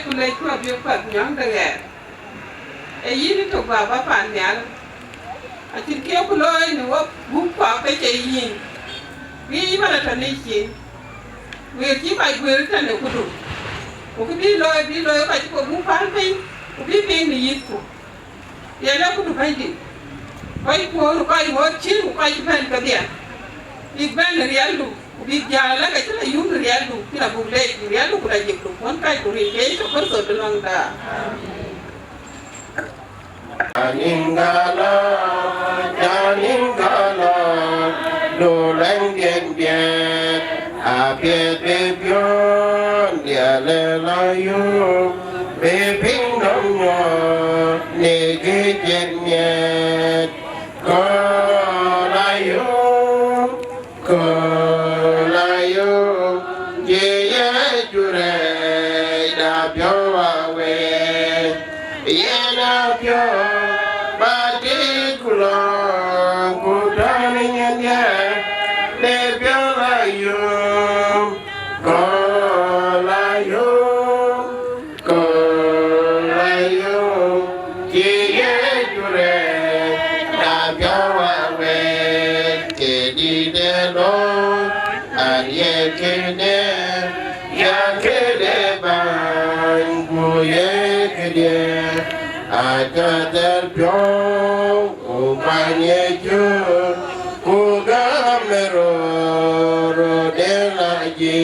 kulai ku Apiu pat nyang daga e yini to baba pan nyal a tin ke ku loy ni wo bu pa pe che yin bi mana ta ne ki we ki ba gwe ta ne ku du ko bi loy ka ko bu pa pe ku bi ni yit ku ya la ku du ba di kai ko ru kai mo chi ku kai ben ka dia bi ben real du bi jala ka tla yum real du kila bu le real du ku da jik du kon kai ku ri ke to ko so de lang da Janingala, do lang gen gen, Apiu bebion, dia lelayu, bebing nomyo, nege jenye, kolayu, ye jure, da biawe, ye na bio. Ada terpion, umanya jur, kugamero rode lagi,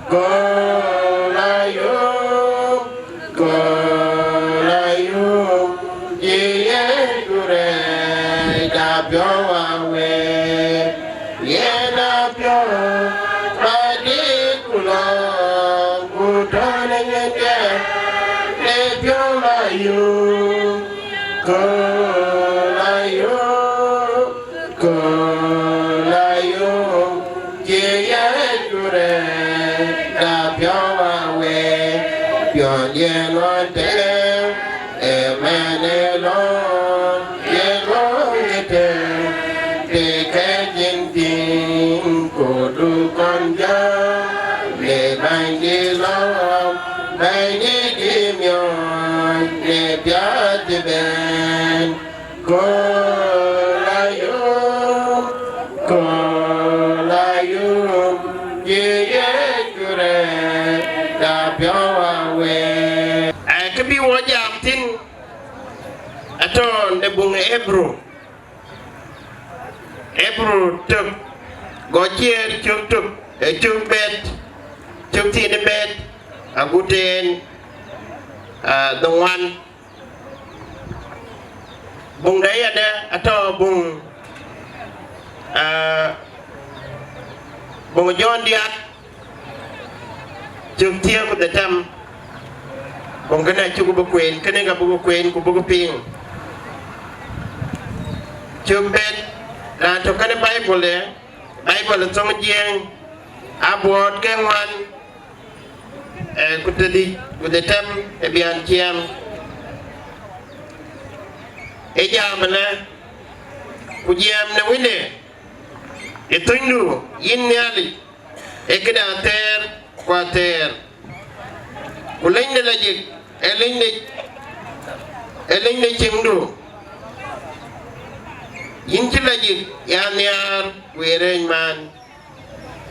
kolayu, ye jure dapyo awe, ye dapyo padi kulong kudane ngene. Kolayu, jaya jure, da piawe, pion ye lote, emanelon, ye longete, te kajintin, kodu konja, le bangi lom, bangi dimyon, le piati ben, Kolayu, ye jure, da piawe. Kabi wajam tin, aton de bunga Ebru tuk, gojer tuk, tuk bet, tuk tin bet, aguten, dongwan. Bung đấy ada atau bung John dia chung tia ku datam bung kena cukup berkuin kena nggak berkuin ku berkeping chung bet dan tu kena Bible song jiang abot kengwan ku tadi ku datam bian ciam eja mana kujiam na wine etundu yinyali ekeda ter kwater kulende lajik elende chimdu yinchi lajik ya nyar weren man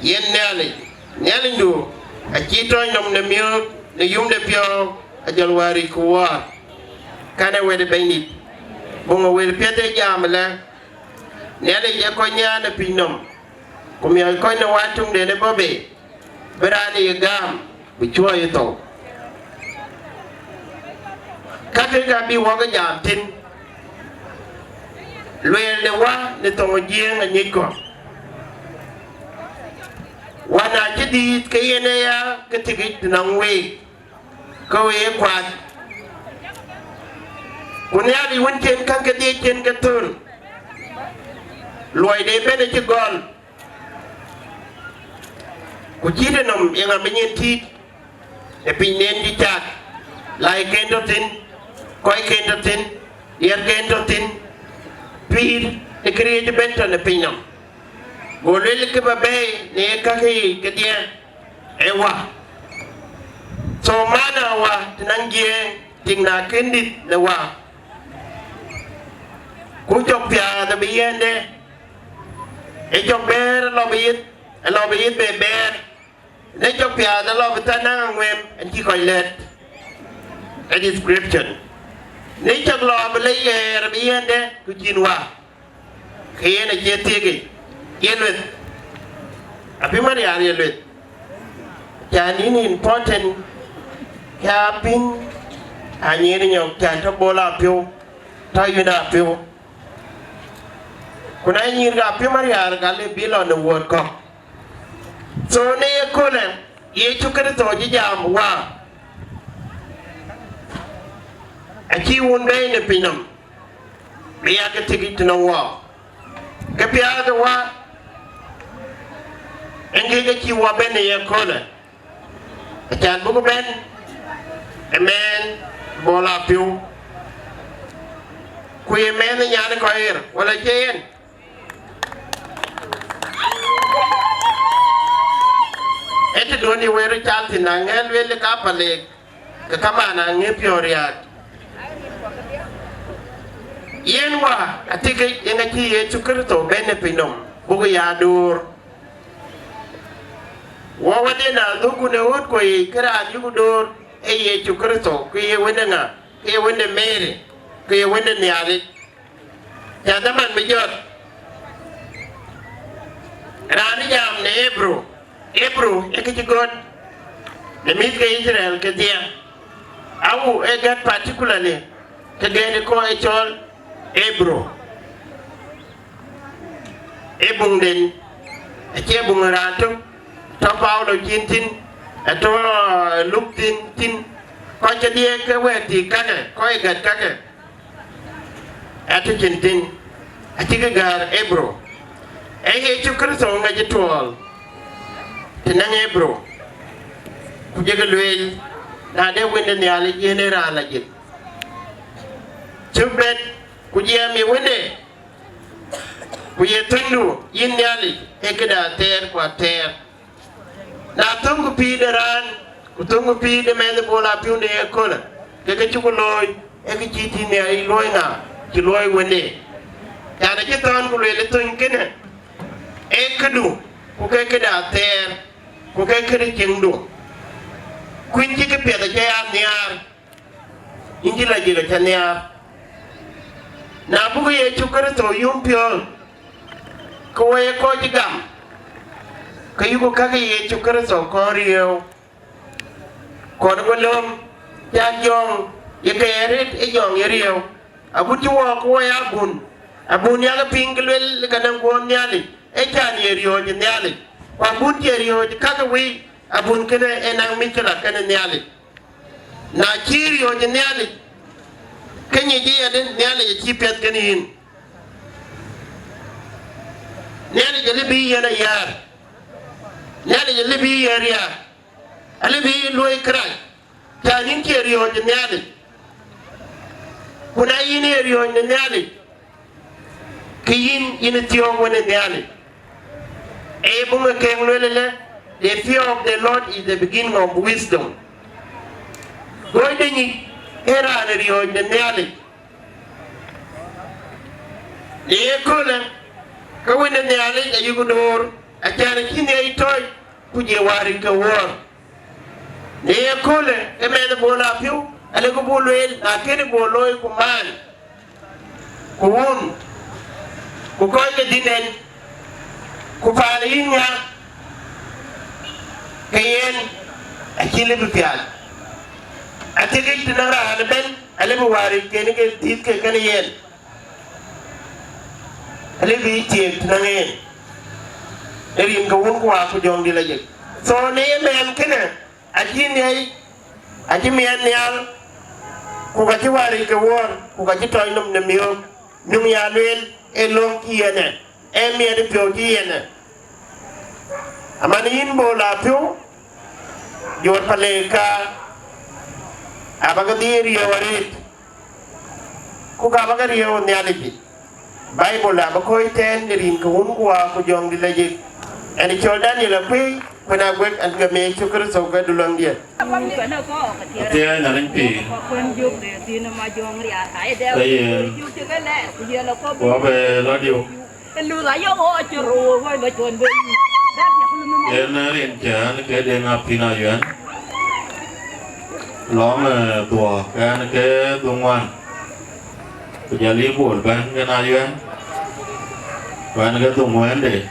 yinyali nyalindu achito nom na miok na yumde pyo ajalwari kuwa kana wede bainit bunga wel piete jamala nele je ko nyaana pinom kum ya ko ne watum de ne bobe berani gam bu choy to kate ga bi woga jam tin loyel ne wa ne to jieng ni ko wana jidi ke yene ya ketigi nan we ko we kwat kunyari wunchen kan ke die chen ke tur loy de bene ci gol ku jide nom yang amenyen tit e pinen di chat lai kendo tin koy kendo tin yer kendo tin pir e kriye bento ne pinam golel ke babe ne ka ke dia ewa so mana wa tinangie tingna kendit na wa ku chok pya da biende e chok ber lo bit be ber ne chok pya da lo bitana ngwem en ki ko let a description ne chok lo be yer biende ku jinwa kiyene jetigi yelwet api mari ari yelwet yani important kapin anyeri nyok chanto bola pyo tayuna pyo kuna nyirga pyo mari ar gale bilo no wor ko so ne kolen ye chukere to jam wa aki wonde ne pinam biya ke tigi tino wa ke biya de wa engege ki wa bene ye kolen chan buku ben amen bola piu kuye men nyane ko ir wala jen ete doni were chalti na ngel wele ka pale ka kamana ngepioria yenwa atike yenga ki ye chukrito bene pinom buku ya dur wa wadena duku ne wot ko kira yugo dor e ye chukrito ko ye wenanga ye wende mere ko ye wende nyale ya daman mi jot rani jam ne ebro e ke god the mit ke Israel ke dia awu e gat particularly ke gene ko e chol ebro ebung den e che bung rantum to Paulo jintin to luk tin ko che die ke weti kake ko e gat kake ati jintin ati ke gar ebro e he chukristo nga jitol tinang ebro ku jega luel na de wende ne ala general ajit chubet ku jemi wende ku yetundu yin yali e keda ter kwa ter na tungu pi de ran ku tungu pi de men bola pi unde e kola ke ke chuko loy e ke jiti ne ai loy nga ki loy wende ya na ke tan ku le tun kene e kedu ku ke keda ter ku ke kede jingdu kuin ji ke pe da ya niar inji la ji ga niar na bu ye chukare to yum pyo ko ye ko jigam ka yugo kage ye chukare so ko riyo ko do lom ya jong ye ke eret e jong ye riyo abu ti wo ko ya abun ya ga pinglel ga nan ko nyali e tan ye riyo je nyali wa bun ye riyo kage wi abun kene enang mikla kene nyali na kiriyo je nyali kenye je yaden nyali ye chipet kene yin nyali je libi yana yar nyali je libi yaria alibi loy kray tanin kiriyo je nyali kuna yin riyo je nyali kiyin yin tiyo wona nyali e bunga ken lele the fear of the Lord is the beginning of wisdom. Goy denyi era ne riyo ne nyali. Ye kola ka wona nyali da yugo dor a jara kine itoy kuje wari ka wor. Ye kola e men bola piu ale ko bolwel a kene boloy ko man. Ko won ko koy ke dinen ko faale yinya kayen akile bi pial atege tinara hal ben ale bi wari ken ke tit ke kan yen ale bi tie tinangen erin ko won ko wa ko jong di la je so ne men kene ajini ay ajimi en yal ko ga ti wari ke wor ko ga ti toy num ne miyo num ya lel e long ki yene e mi de pyo ki yene amani yin bola pyo jor paleka abaga diri warit ku ga baga riyo nyaliji bible la ba ko iten rin ko un ko jong di laji en chol daniel pe pada wek an ga me chukru so ga dulang dia dia naring pi wa be lo diu na rin cha ke de nga pina yuan lo ma tua ga ke tungwan ya li bol ban ga na yuan ban ga tungwan de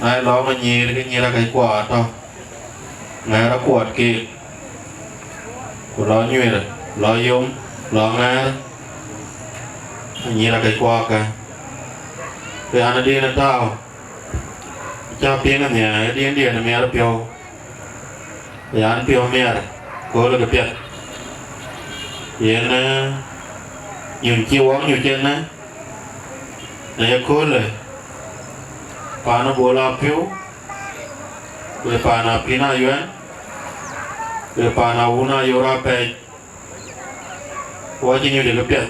ai lo mà nhì là cái quả to ngài đã quạt kì của lo nhuệ rồi lo dùng lo ngài nhì là cái quả cả thì anh đi là tao cha piên anh nhà đi là mẹ là piao thì anh piao mẹ cô là cái piệt hiện nhiều chiêu uống nhiều chân á này cô rồi Pana bola Apiu, le pana pina yuan, le pana una yura pe. Wajib nyu de kepiat,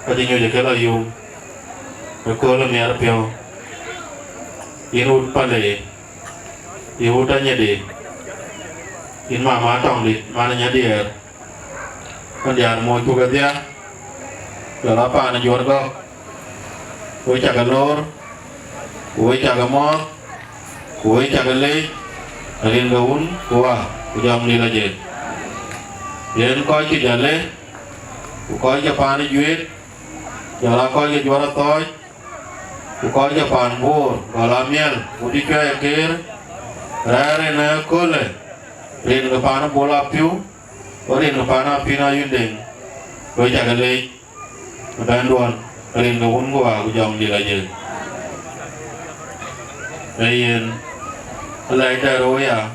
wajib nyu de kelayu, berkola miar piau. Inut pale, iutanya de, in mama tong di, mana nya dia, kan dia mau juga dia, kalau pana jual kau, kau cakap lor. Kue caga mot, kue caga lei, alin gaun, kuah, ujam lila jen. Yen koi ki jale, koi Japan juit, jala koi ki juara toy, koi Japan bur, bala miel, udi cuy akir, rare na kole, rin Japan bola Apiu, rin Japan pina yundeng, kue caga lei, banduan, alin gaun kuah, ujam lila jen. Ayen, alai dah roya.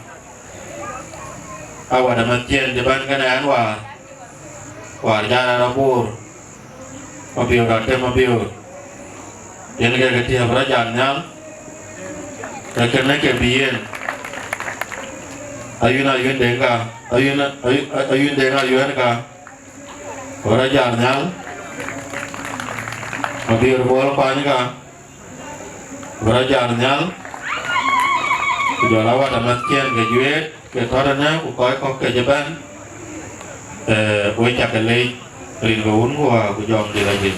Awak dah macam jaban kanan war jalan rapur. Apiu datang apiu. Yang kita ketiak berjalan, kerana kebiyen. Ayun denga, ayun denga ayun ka. Berjalan, apiu bola pani ka. Berjalan. Jalawa damat kian ke juet ke thorana ku koi ko ke jaban we chakale rin gaun wa ku jom de la jin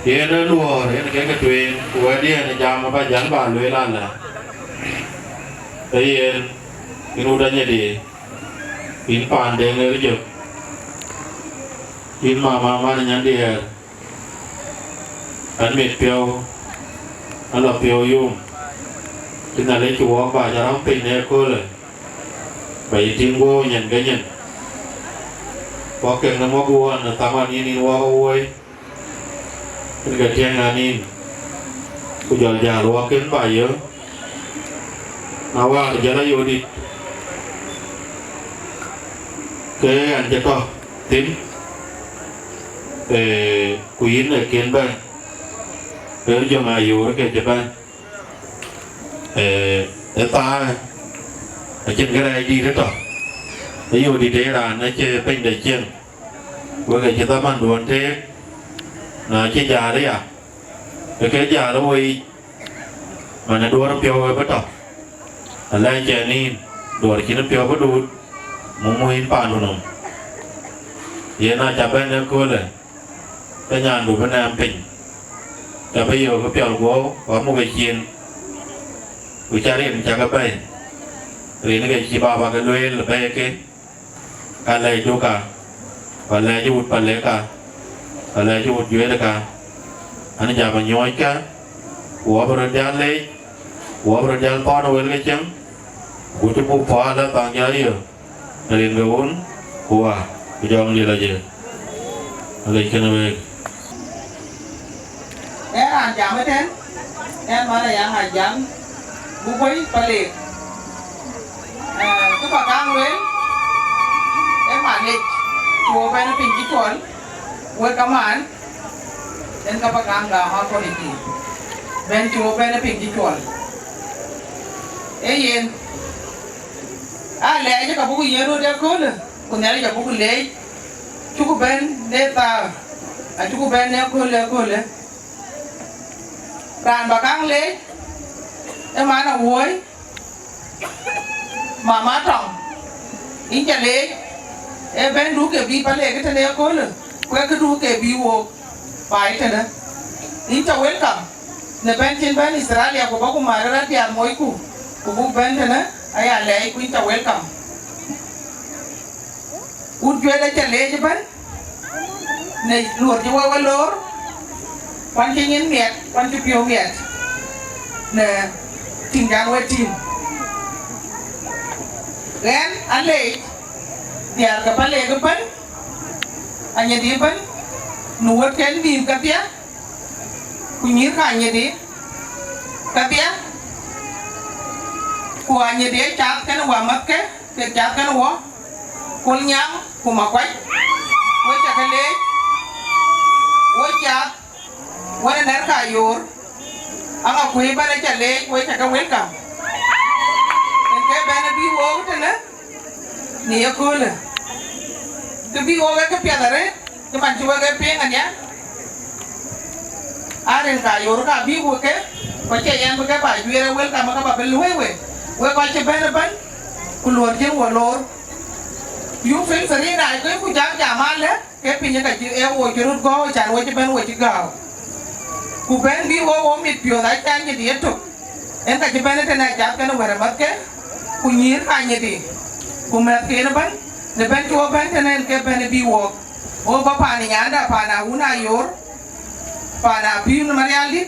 ye na luo re ke tuen ku dia na jam ba jan ba lue lan la yen inu da nya de in pan de ne je in ma nya de an met pio ala pio yum chúng ta lấy chúa và cho nó pin này cô rồi vậy tin vô nhận cái nhận có kênh nó mua buôn là tao ăn in qua ôi cái cái chuyện là in bây giờ già lo kiến bài nhớ nào qua giờ nó vô đi cái anh cho con tím để quý là kiến bên để cho mà vô cái chụp bên ta ở trên cái này đi rất rồi ví dụ đi để là nó chơi bên để chân với cái chúng ta mang đồ thế là chơi già đấy à cái già đó vì mà nó đua nó piao với bắt đầu là lên chơi nín đua thì nó piao bắt đua muốn mua in pan luôn vậy nó chả bên nó coi là cái nhà đủ bên nam tỉnh và bây giờ cái piao của có một cái chiên Ucarin jaga bay, ini ke ciba bagai luel lebay ke, kalai juga, kalai jut palai ka, kalai jut jual ka, ane jaman nyoy ka, gua berjalan leh, gua berjalan pon awal ke cang, gua tu pun pada tangga dia, dari gaun, gua jangan dia aja, lagi kena baik. Jam itu, mana yang jam bố quấy balik các bà đang lên em bản lịch chùa bên nó bình chỉ chuẩn quay cắm án đến các bà đang là hoa con đi bên chùa bên nó bình chỉ chuẩn ấy yên lẽ cho cả bố gì rồi đeo khốn rồi còn nhà đi cả bố lẽ chú bên để ta chú bên đeo khốn lẽ đàn bà đang lẽ em nói là muối mama tong inja le e ben du ke bi pale ke tele ko le ko ke du ke bi wo pai tele inja welcome ne ben tin ben Israelia ko ba ko mara ti ar moy ku bu ben tele aya le ku inja welcome ut jwe le tele ban ne luor ji wa lor quan chi ngin miet quan chi piu miet ne tin gang we tin ren ale biar ka pale ka pan anya di pan nuwat ken dim ka pia kunyir ka anya di ka pia ku anya di chat kan wa mat ke chat kan wa kul nyang ku ma kwai wo cha ka le wo chat wo ne ka yor anga ku ba ne cha le wo cha ka welcome ke bana bi wo tele ni ko le ke bi wo ke pia dare ke man chu ke pe nganya are ka yor ka bi wo ke ko che yan ko ke ba ju re welcome ka ba bel we ko che bana ban ku lor je wo lor yu fin sari dai ko ku jang jaman le ke pinya ka ji e wo ji rut go chan wo che ben wo ji ga ku ben bi wo mit pio dai chan ji di to en ka ji ben te na ja ka no wara mat ke ku nyir ka nya di ku met ke na ban ne ben ko ben te nen ke ben bi wo o ba pa ni nya pa na una yor pa na bi no mariali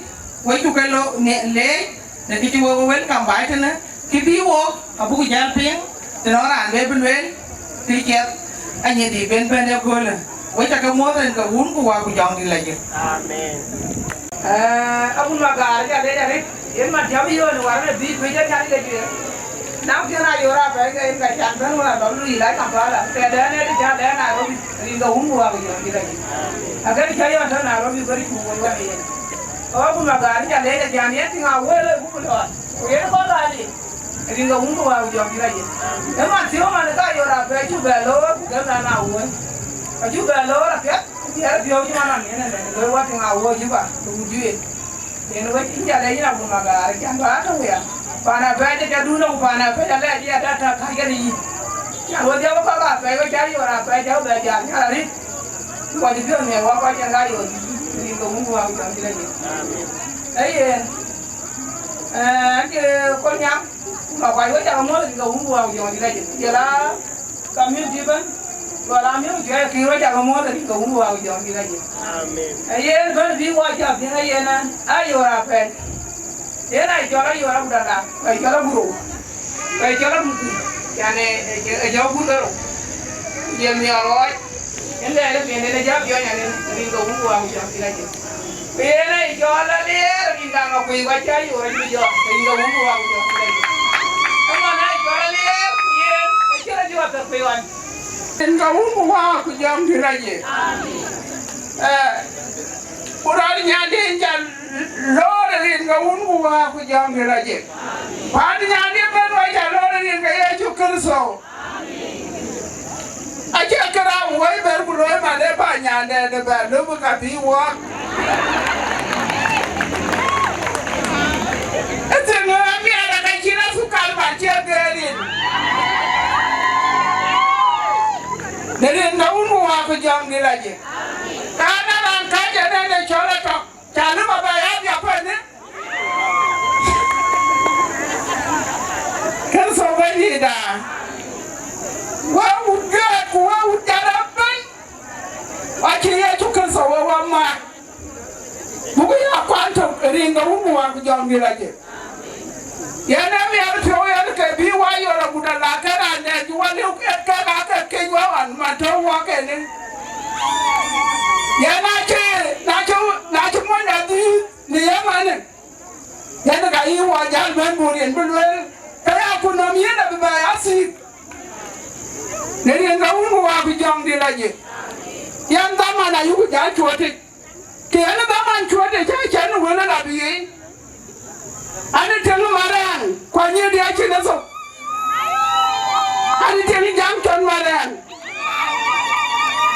wo ju ke lo ne le ne ki wo welcome bai te na ki bi wo abu ku jan ping te no ran be ben wen ti ket anya di ben ben e ko le wo ta ka mo den ka un ku wa ku jong di la ji amen abun magar ja le en ma jawi yo no war bi ko ja ja le ji now can I your up again? I can't tell what I do like a brother. Then I did I will be the womb of your village. I can tell you, I will be very cool. Oh, my God, I later can anything I will. We are all ready. I think the womb of your village. The man, you want to die, you're up there, you below, then I will. But you below, you have your man, and we're watching our work you are to do it. In which India, I can't go out of here. Pana pede ke duno pana pede le dia data kageri ya wo dia ko ba pe ko jari ora pe ja be ja ya ri ko di bio me wa ko ja ga yo ni ko mu wa ga dire ni amen ke ko nya ma ko wa ja mo ni ko mu wa ga dire ni ya la community ban wala mi je ki wa ja mo ni ko mu wa ga dire ni amen ban bi wa ja bi na ayo ra pe era yo la budala yo la buru yo la buku yani yo budaro ye mi aro ele le ja yo yani ni go bu wa ja tilaje era yo la le ni ga ma ku wa ja yo ni yo ni go bu wa ja tilaje kama na yo la le ye era yo ta pe wan ni go bu wa ku ja tilaje Urari nyade njal lore rin ga ungu wa ku jam hiraje. Padi nyade ben wa ja lore rin ga Yesu Kristo. Aje kara wai ber ku loy ma de ba nyade de ba lu ka bi wa. Ete no mi ara ka kira su kal ba che gerin. De rin ga ungu wa ku jam hiraje. Kana ran ka je ne chole to chalu baba ya pa ne kan so bani da wa uga ku wa utara ban wa ki ya tu kan so wa ma bugu ya kwanto ringa umu wa ku jongi laje ya na mi ar to ya ke bi wa yo ra buda la kana ne ju wa lu ke ka ka ke wa wan ma to wa ke ne ya na ce mo na di ni ya mane ya na ga yi wa jal ben burien bulwel ka ya ku no mi na ba ya si ne ri nga wu wa bi jong di la je ya nda ma na yu ja chote ke na ba man chote cha no wala la bi yi ani telu maran kwa ni di a chi na so ani telu jam ton maran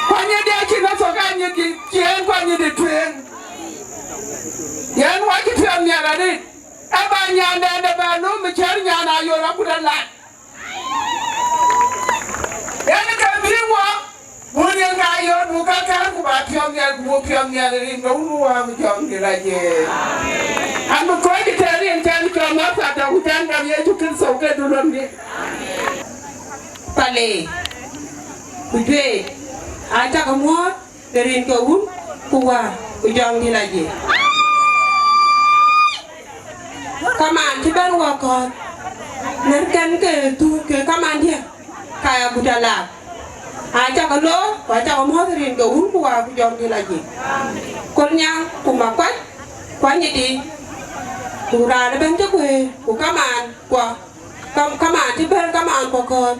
kwanye dia china soka nyedi kien kwanye de tuen yan wa ki tuen ya la ni e ba nyanda da ba no me cher nyana yo ra budala yani ka biwa muni nga yo mu ka ka ku ba pyong ya ku pyong ya ri no nu wa mu pyong ni la je am ko di tari en tan ko ma sa da ku tan da ye tu kin so ke du lon ni pale ku je a ta ko mo de rin ko un ku wa ku jong ni la je kaman ti ben wa ko ner kan ke tu ke kaman dia kaya budala aja kalau baca omong terin ke umpu aku jom di lagi kolnya kumakwat kwanya di kurang ada bentuk gue kukaman kwa kaman ti ben kaman pokon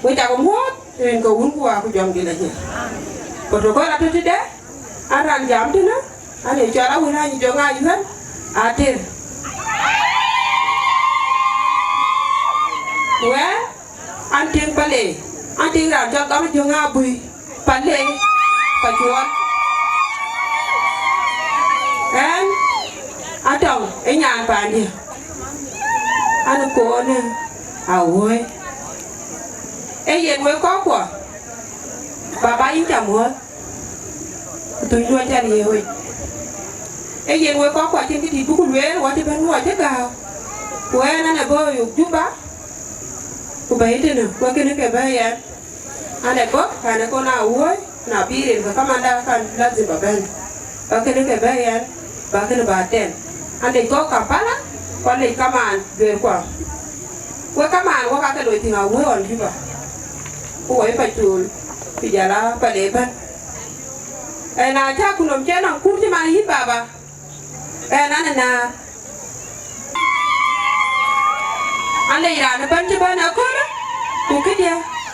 baca omong terin ke umpu aku jom di lagi protokol atau tidak aran jam tu na ane cara wina ni jonga iban atir gue anting pale anting ra cho có cho nga bùi pale pachuan em atong ấy nhà bạn đi anh cô nè ôi ấy giờ mới có của bà yên chồng hết tôi nuôi cha đi ơi ấy giờ mới có quả trên cái gì cũng quên quả trên bên ngoài chết gào quên anh là bơi giúp bác cô bé thế nào qua cái nước cái bé ya anh này bớt cái này con nào uống nào pirin cái kamanda kan lazim baben qua cái nước cái bé ya ba cái nó ba ten anh này có kapala qua này kaman về qua kaman qua cái đôi thì nào uống còn chứ bà cô ấy phải chùi bây giờ là phải để bên em nào cha cũng làm chơi nào cũng chứ mà hít bà em nói là anh này là nó bên chứ bên ở cô đó cô cái gì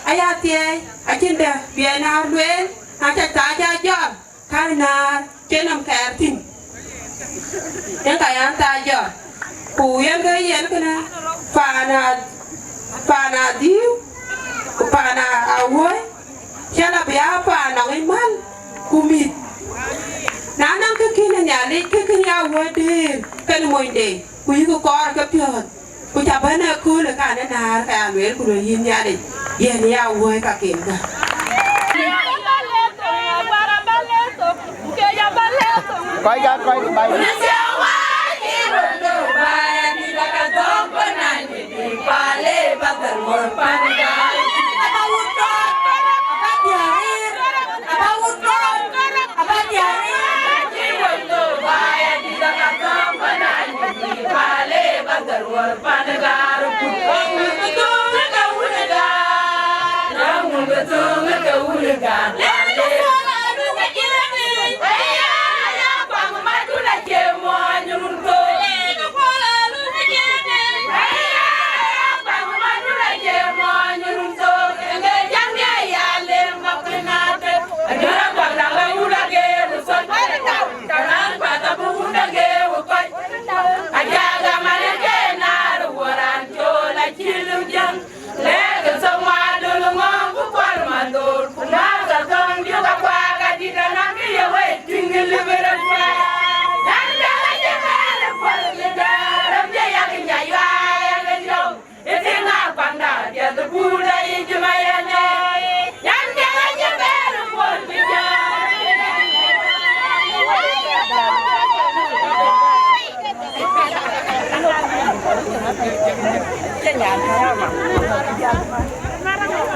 ai tiề ai trên đây bia nào luyện ai chạy ta chạy chọn khai nào trên nằm kẹt thìn những cái anh ta chọn cô yên cái gì cái này phà na điêu phà na áo cha là bia phà na cái man cô mít nãy năm cái kia là nhà đi cái nhau đi cái mồi đi quý cô coi cái chuyện cô chả bên này cứ là cả nên là cái anh biết cô được nhìn nhà đi giờ nhau với cả kiện cả coi ra coi bài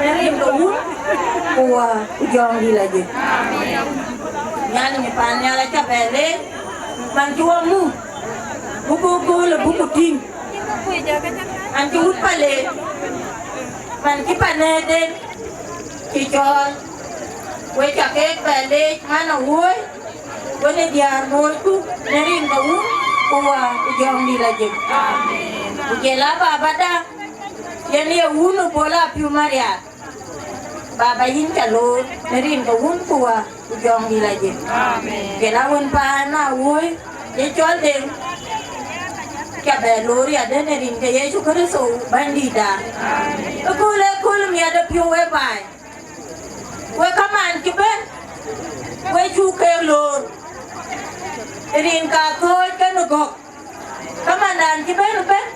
Nerin dulu, kuah ujung di lagi. Nyali nyepan nyala capele, bantuamu, buku le buku ting. Anjut pale, banki panede, kicol, kue cakek pale, mana woi, kue dia woi tu, nerin dulu, kuah ujung di lagi. Ujela baba dah. Yani ya unu bola Apiu Maria. Baba yin kalau nerin ko un kuwa ujong di lagi. Amen. Kelawan pa na woi ye chol deng. Kya be lori ada nerin ke Yesu Kristo bandida. Amen. Kul mi ada Apiu we bai. We kaman kibe. We chu ke lor. Nerin ka ko ke no gok. Kaman mandan ki ben ben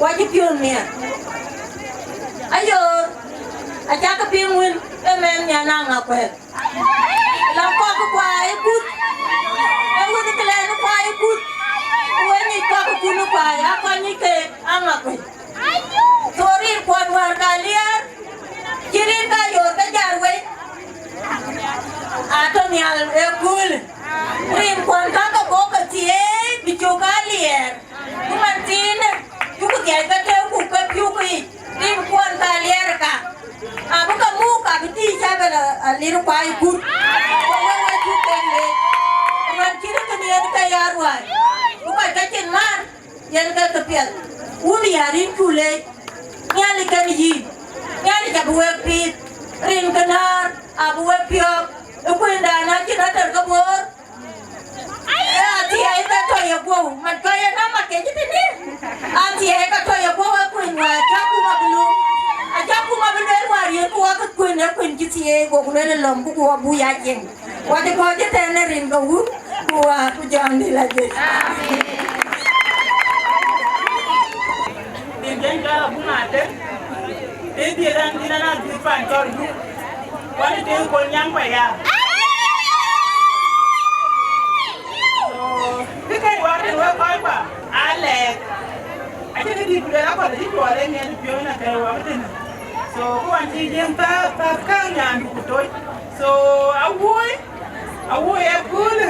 waji pion mia ayo acha ka pingwin men nya na nga ko la ko ko kwa e put e woni kele no kwa e put woni ko ko kunu kwa ya ko ni ke anga ko sorry ko war ka liar kirin ka yo ka jarwe ato ni al e kul rin kon ka ko ka tie bicho ka liar kumantin ku ko ya ka te ku ka piu ku rin kon ka liar ka abu ka mu ka biti cha bela liru pa ikut wa tu tele ran kira ka ni ka yarwa ku ka ka chen mar yan ka ka pial uni yarin kule nyali ka ni nyali ka buwe pi rin kanar abu we pio ku ndana kira tar ka bor ati ai ka to ya go man ka ya na ma ke ni ati ai ka to ya go wa ku wa cha ku ma blu aja ku ma blu wa ri ku wa ku ne ku ki ti e go ku le lom ku wa bu ya jen wa de ko je te ne rin go ku wa ku jan ni la je amen din dinka bu ma te e di ran dina na di pan tor du wa ni den ko nyang pa ya cái quá trình quá coi mà ale anh chỉ đi về đó còn đi chùa đây nghe được chuyện là cái quá trình so các anh chị em ta các nhà của tôi so à vui em cứ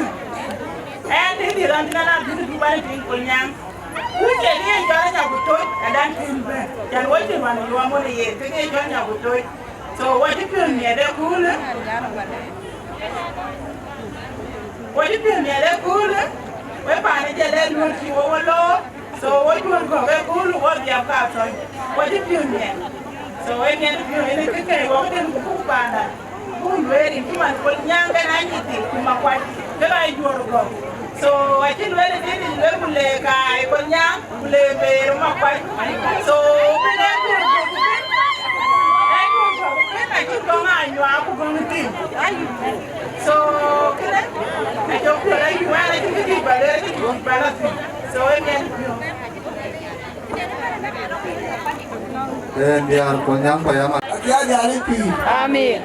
em đi làm cho nó đi du bay chuyện của nhà cứ chạy đi cho nhà của tôi là đang tìm về chẳng quá trình mà nó mua gì cái cho nhà của tôi so quá trình nhà đây cứ nữa quá trình nhà đây cứ nữa we pa ni jele lu ki wo lo so wo ju ko we ku lu wo ya ka so wo di piu ni so we ni piu ni ke ke wo den ku pa na ku we ri ki man ko nyanga na ni ti ku ma kwa ke la ju ro ko so wa ti we ni ni le ku le ka ai ko nyang ku le be ro ma kwa so be na ku ko ku ai ku ko ke na ki ko ma nyu a ku ko ni ti so kene I don't feel like you are like you but I think you balance so again biar konyang payama Akia jari pi. amen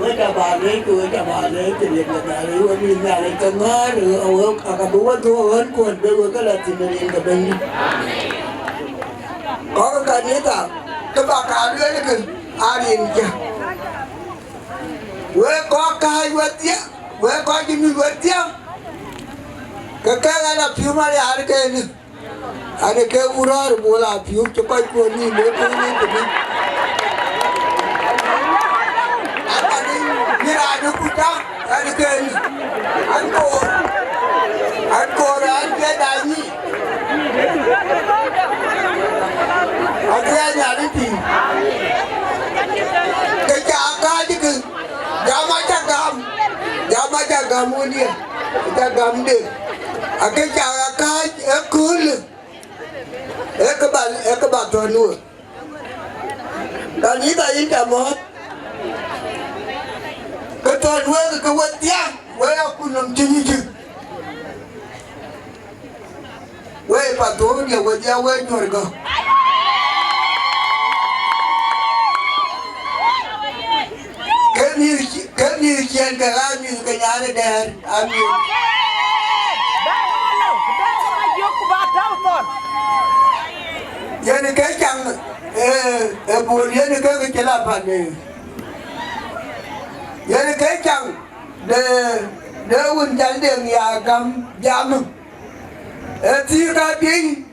Weka bale tu weka bale tu dia bale wani nyale kengar awak akabuat tu awan kuat bewa kala tinarin kabeng. Kau kan dia tak kebakar dia ni kan arin je. Weka kai watia weka jimi watia. Kakak ada Apiu mari hari ke ni. Ada ke urar bola Apiu cepat kau ni lepas ni tu. Mira ada kuda, ada keli, angkor ada dani, ada nyari ti. Kerja akal juga, jama jagam ni, jagam deh. Kerja akal ekul, ekbal tuanu. Dan ini tak ini mot. Ketuan we ke wetiang we aku nam jinji we patu dia we dia we jorga kami kian ke kami ke nyare dar ami yani kacang bol yani ke celapan ni yani kacang de un jaldeng ya gam jam ti ka bi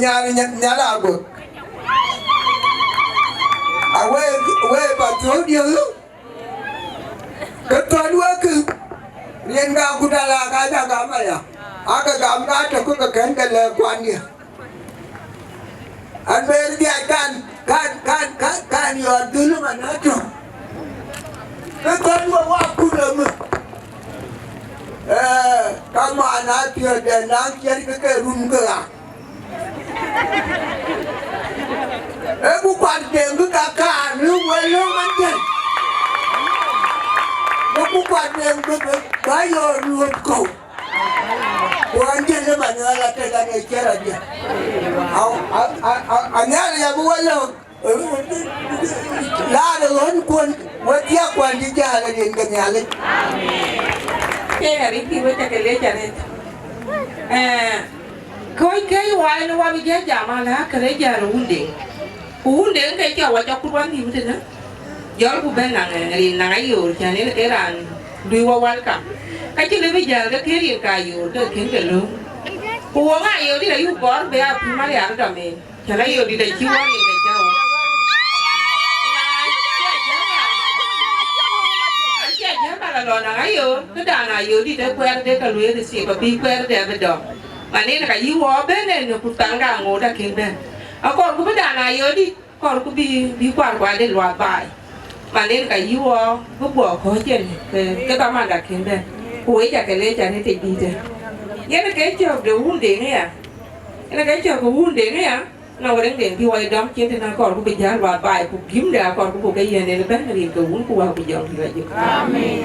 nyari nyala go awe pa tu dia ketua dua ke rien ga kudala ka ja gam ya aga gam ka ta ku ka kan ka le kwan dia an ber dia kan yo dulu mana tu ketua dua aku dah kamu anak dia dan nak cari ke room ke lah bukan tengok kakak lu belum macam bukan yang bayo luat kau. Bukan je mana lah tekan cara dia. Anyar ya buat la dengan kuan dia kuan di jalan yang kenyalin. Cái là đi với cái lễ cho nên coi cái hoài nó qua bây giờ giảm mà lá cái lễ giờ uống điện cái cho qua cho cô quan gì thế nữa giờ cô bên nàng ấy rồi cho nên cái là đi qua quan cả cái chứ bây giờ cái kia điện cài rồi cái kiến cái luôn uống ai rồi đi lấy uống có bây giờ mà đi ăn rồi mình cho lấy rồi đi lấy chiếu ăn cái cháu là lo na ayo cái đàn này yo đi tới quen tới cái lưới thì xì và bi quen để bên đó mà nên là cái yêu hóa bên này nó cũng tăng đàn ngô đã kiến đây còn cái đàn này yo đi còn cái bi quan để loạt bài mà nên cái yêu hóa cái bỏ khó chuyện cái tao mà đã kiến đây cuối chả cái lễ chả nên thì đi đây nhớ là cái chỗ để uống điện ấy à là cái chỗ uống điện ấy à nào cái điện thì quay đóng trên thì nó còn cái bây giờ loạt bài cũng kiếm ra còn cái gì này là bên là điện uống của bây giờ thì vậy amen.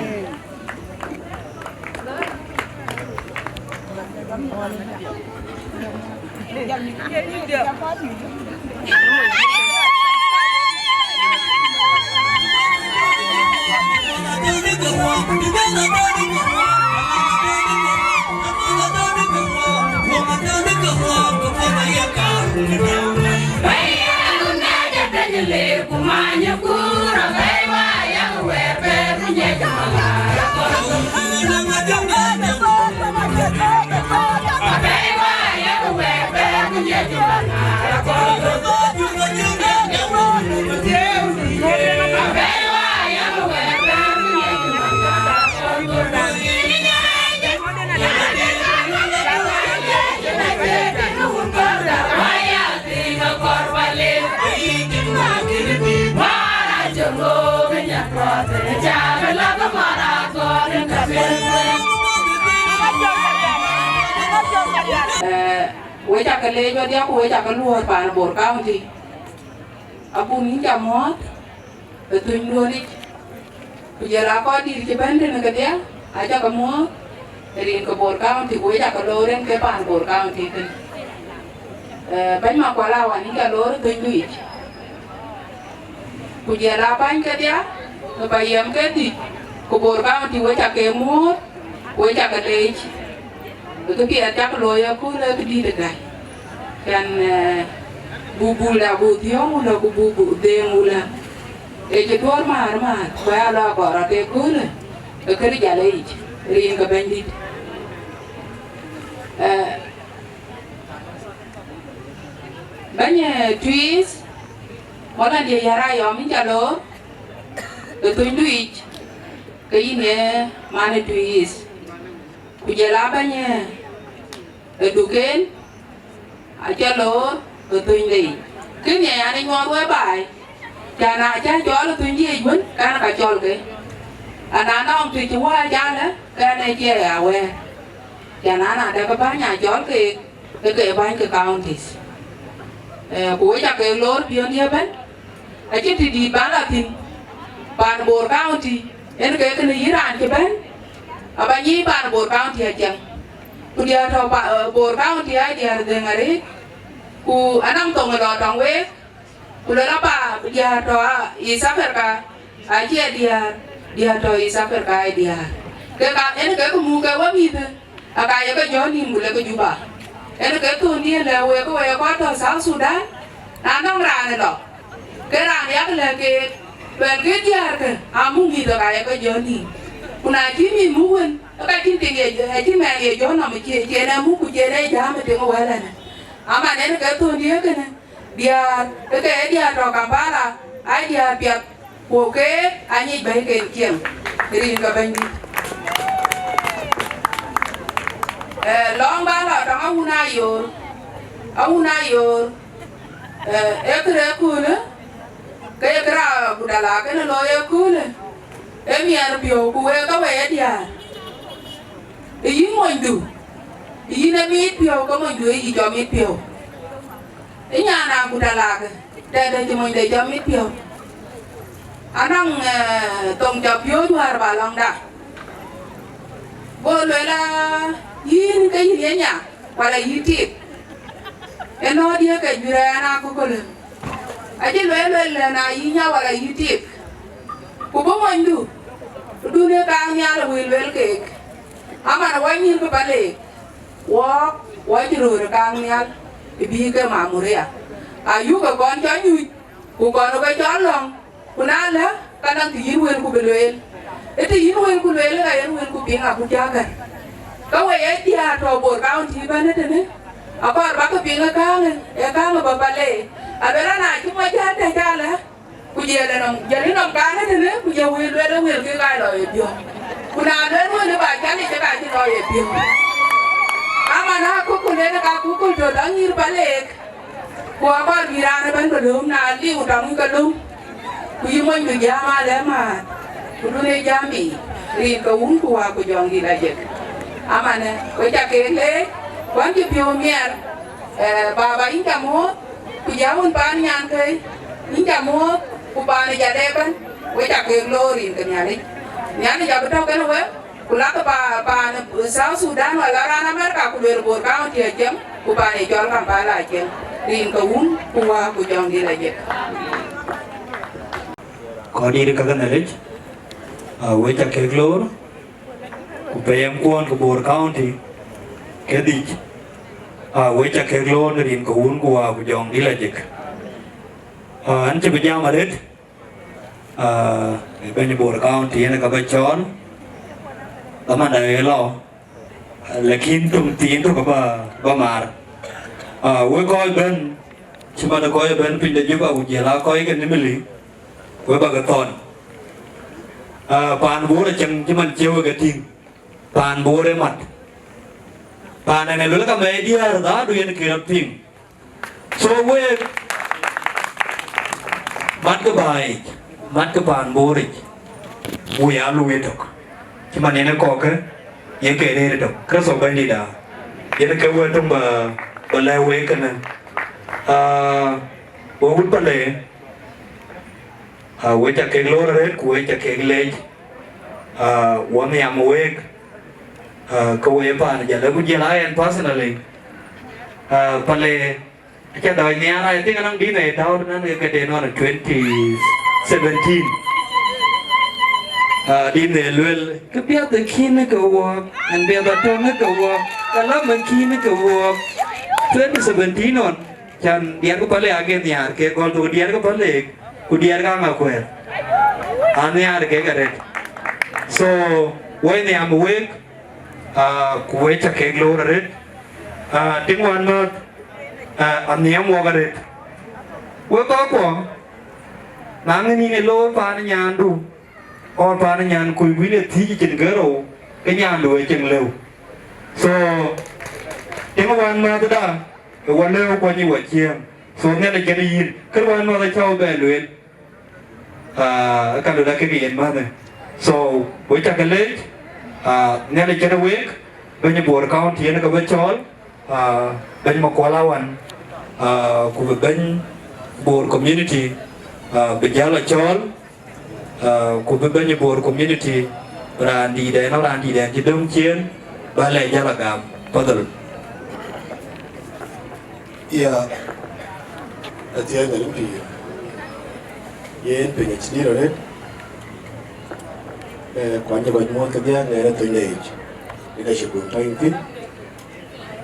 Quay chặt cái lê cho đeo quay chặt cái lùa bà bột cao gì Apiu ní chả mót rồi tôi luôn đi bây giờ là có đi cái bên trên cái đeo ai cho cái mót thì cái bột cao thì quay chặt cái lô lên cái bàn bột cao thì bánh mà quả lao anh cái lô tôi đuổi bây giờ là bánh cái đeo rồi bây giờ cái gì cái bột cao thì quay chặt cái mót quay chặt cái lê cái kia chắc lôi aku là cái đi được này kan bubu là bu thiếu là bubu đen là để cho đuổi mà phải là có ra cái cú này cái đi giải lấy riêng cái bên đi banyak twist mana dia yara ya min jalo cái tôi duit cái ini mana twist kujela banyak eduken aja lo betul ni cái nhà anh ngon với bài cha na cha cho là tôi gì vẫn cái nó cả cho cái anh nó ông thì chú qua cha đó cái này chia à que cha na đây có bán nhà chó cái bán cái cao thì cuối cha cái lối biên đi bên ở trên thì đi bán là thì bán bột cao thì em cái này gì ra cái bên ở bên gì bán bột cao thì chẳng dia tahu bor kau dia dengari ku anang tong lo tong we ku apa dia tahu isafer ka aja dia tahu isafer ka dia ke ka en ke ku muka wa mi de aka ya ke joni mule ke juba en ke tu ni le we ko to South Sudan anang ra ne lo ke ra ya ke ben ke dia ke amu mi de ka ya ke joni kuna kimi muwen cái tin tiền gì mẹ gì cho nó mà chia ra muốn chia đây giá mà tiền ngoài này mà nên cái tuần đi cái này dia cái dia trò cầm ba là ai dia biệt của cái anh ấy bảy cái kiếm thì cái bên đi long ba là trong ông na yo cái cũ nữa cái ra budak là cái nó lôi cũ nữa em nhà biểu của cái vậy dia ý mọi người ý là biết phiếu có mọi người ý cho biết phiếu ý nhà nào cũng đã là đây cho mọi người cho biết phiếu anh đang tổng cho phiếu cho bà long đã go lela yin ka yin nya wala yitip eno dia ka jura na ko ko le aje le na yinya wala yitip ko bo mandu du ne ka nya la wil wel ke ama na wani ko bale wo jiro ka nya bi ke mamuria ayu ka kon cho nyu ku kon ko cho long kuna la kana ti yin wel ku belel ete yin wel ku lele ga yin wel ku pinga ku jaga ka we e dia to bor county bane tene apar ba ka pinga ka e ka ba bale abera na ki mo jate kala ku jele nom ka ne tene ku je wel ke ga lo e bio kuna le mo le ba ka ni ke ga ti lo e bio ama na ku lele ka ku to dangir bale ku apar girane ban ko dum na li utang ka dum ku yi mo nyu jama le ma Kudune jambi rin ka unku wa ku jongi la jek amane ko jakele wanti pio mier baba inja mo ku jawun pan nyan kai inja mo ku pan jadeban ko jakel lorin ka nyani jabato kan we kula ka pa South Sudan wala rana Amerika ku ber bor county ajem ku pan jol Kampala ajem rin ka unku wa ku jongi la jek ko dir ka ganalej we cha ke glor ku payam kuon ku bor county ke dik we cha ke glor rin ko un ku wa ku jong di la jik an che bijam aret ben bor county ne ka ba chon tama da lo lekin tum tin to ba mar we ko ben chima da ko ben pin da jiba u je la ko ke ni mili we ba ga ton pan bố là chừng chứ mình chiêu cái tin pan bố đấy mặt pan này lúc cái mấy dia đó đuôi nó kia tin so we mắt cái pan bố đấy we are lui được chứ mà nó có cái những cái đây được cái số bên đi đã những cái we trong bờ leo we cái này bố hút bờ lệ we cha ke glor red ku we cha ke lej wa me am we ko we pa ja le ku je la en personally pale cha doi ne ara ti nang di ne tao nan ke de no 2017 đi ne lul ke pia te kin ke wo an be ba to ne ke wo ka la man kin ke wo 2017 non chan dia ko pale age ni ar ke gol to dia ko pale kudiar ka ngakwer ane ar ke garet so we ne am we ku we cha ke glor ret tingwan ma ane am wo garet we ko nang ni ne lo pa na nyan du or pa na nyan ku wi le thi chin gero ke nyan du e ching leu so tingwan ma ta da wa leu ko ni wa chiang so ne le ke ni yin kerwan ma ta chau be luen kalau dah kiri mana ni, so kita kelej, ni ada cara work, banyak bor account yang nak bercol, banyak makulawan, banyak bor community, berjalan col, banyak bor community, randi dan hidung cian, balai jalan gam, padahal. Ya, ada yang lebih. Yen pe ni chini rồi quan cho bệnh môn cái này là tuổi này thì đây sẽ buồn thay tin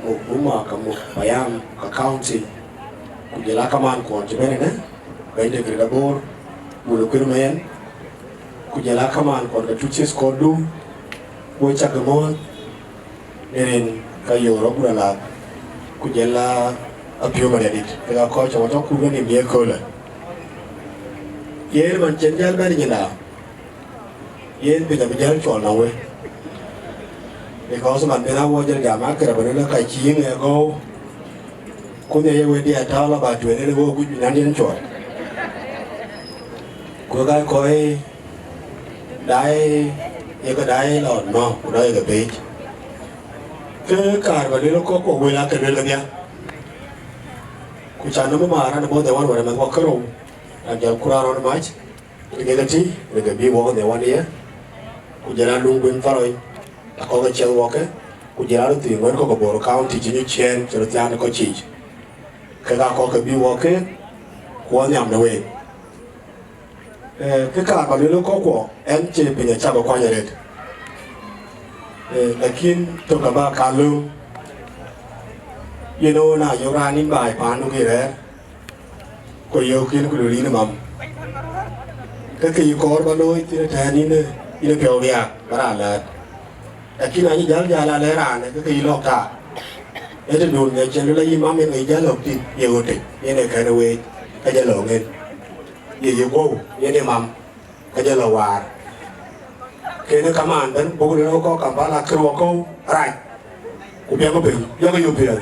một bố mà cả một bài am cả county cũng như là các man còn cho bên này bây giờ cái labor buồn quên men cũng như là các man còn cái chút xíu còn đủ vui chắc cái môn nên cái yêu nó cũng là cũng như là Apiu mà đẹp thì là coi cho nó cũng có niềm vui hơn Yen man chen jal bani nyina yen bi da jal chol na we because man bena wo jal jama kra bana la kai chi nge go ko ne ye we dia ta la ba twe ne wo ku nan yen chol ko ga ko e dai ye ga dai lo no ko dai ga be ke kar ba le ko ko we la ke le ga ku cha no ma ra no bo de wan wa ma ko kro Ajal Quran on match, ini kita ti, ini kebi bawa dewan dia, kujalan nungguin faroi, ko ga chel wo ke ku jara ti ngor ko boro county ji chen chero ti an ko chi ke ga ko ke bi wo ke ko nyam na we ke ka ba le ko en che pe ya cha ba kwa nyere lakin to ka ba ka lu na yo ra ni bai pa nu ke re ko yo kin ku ri ni mam cái có bao lôi thì thế này nó kiểu việc mà là khi nào như giáo gia là lẽ ra này cái lọc cả cái cái đường này trên nó lấy mắm mình nghĩ giáo lọc thì nhiều thì như này cái này cái giáo lọc này nhiều cô như này mắm cái giáo lọc hòa cái nó cảm ơn đến bố nó có cảm giác là kêu cô ai cũng biết có bình do cái nhiều tiền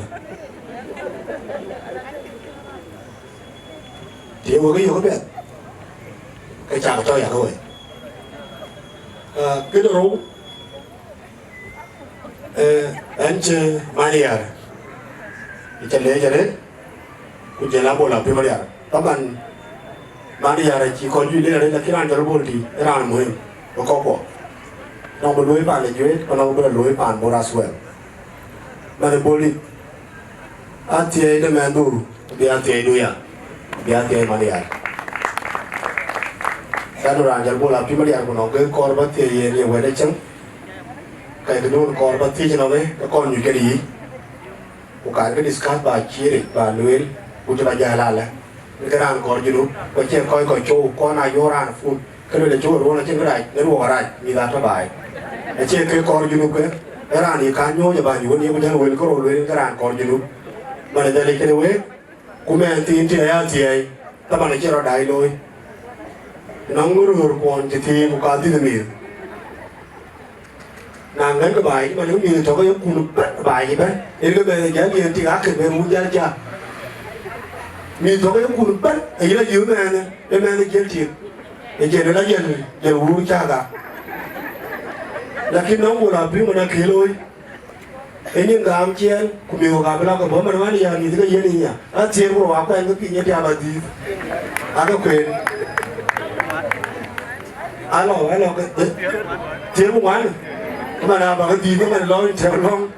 thì một cái nhiều có biết cái chào cho nhà thôi cái đó đúng anh chơi mania thì chân lấy cho đấy cũng chỉ làm bộ làm phim mania các bạn mania này chỉ còn duy nhất là cái anh cho bộ thì cái nào là mới có của nó có lối bàn là dưới còn nó có lối bàn bộ ra xuôi mà cái bộ đi anh chơi cái màn đủ bị anh chơi đuôi à bị anh chơi mania Satu raja bola pribadi aku nak ke korban tiada yang ada cang, kayak kedua korban tiada jenawe, korban juga di, bukan ke discuss bah kiri bah luel, bukan bah jalan lah, sekarang korban jenuh, macam koi cow, koi nayoran pun, kalau ada cow orang macam kerai, neru orang, minta terbaik, macam ke korban jenuh ke, sekarang ni kanyo je bah jual ni macam luel korban luel sekarang korban jenuh, mana jadi kedua, kumen tiada tiada, tapi mana cara dah loi. Nanggur kon jadi muka di demi, nangan ke baik, mana ni tu yang kunu baik kan, ini ke baik jadi yang tiga ke baik muda aja, ni tu yang kunu ban, ini lah you mana jadi lagi yang uru jaga, laki nanggur api mana keloi, ini ngam cian, kumiu kabel aku bawa mana ni yang ni tu yang ni ya, cian baru aku yang kepinya tiada di, aku kuen. Alo cái tiếng một quán mà nào bảo cái gì cái mà lo theo long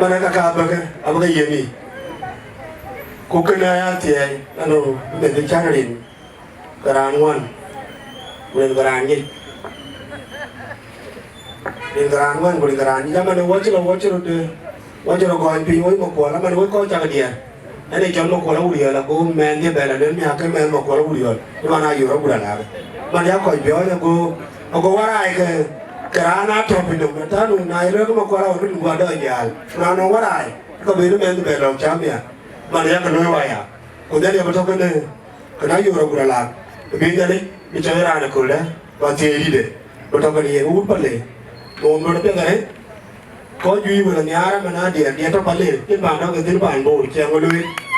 mà này cả bảo cái gì nhỉ cô cái này thì anh mình đi chơi đi cái rang ngoan mình cái rang gì mình cái rang ngoan mình cái rang nhưng mà nó watch nó coi phim với một quả là mà nó coi chơi cái gì anh ấy chọn một quả là uống là cô men thì bé là đến nhà cái men một quả là uống nhưng mà nay vừa uống là Maria koi biar aku warai ke kerana topi dong, tanu naik ke mau warai orang gua ada jual, kerana warai, kau beri mentu belok jam ya, Maria ke luar ya, kau jadi apa tu kena, kena jurah gula lang, beri jadi bicara anak kau dah, bantai dia, betul ke dia, urut balik, nomor berapa kan? Kau jual bulan ni arah mana dia tu balik, ni bangsa ke sini bangbo, jangan lupa.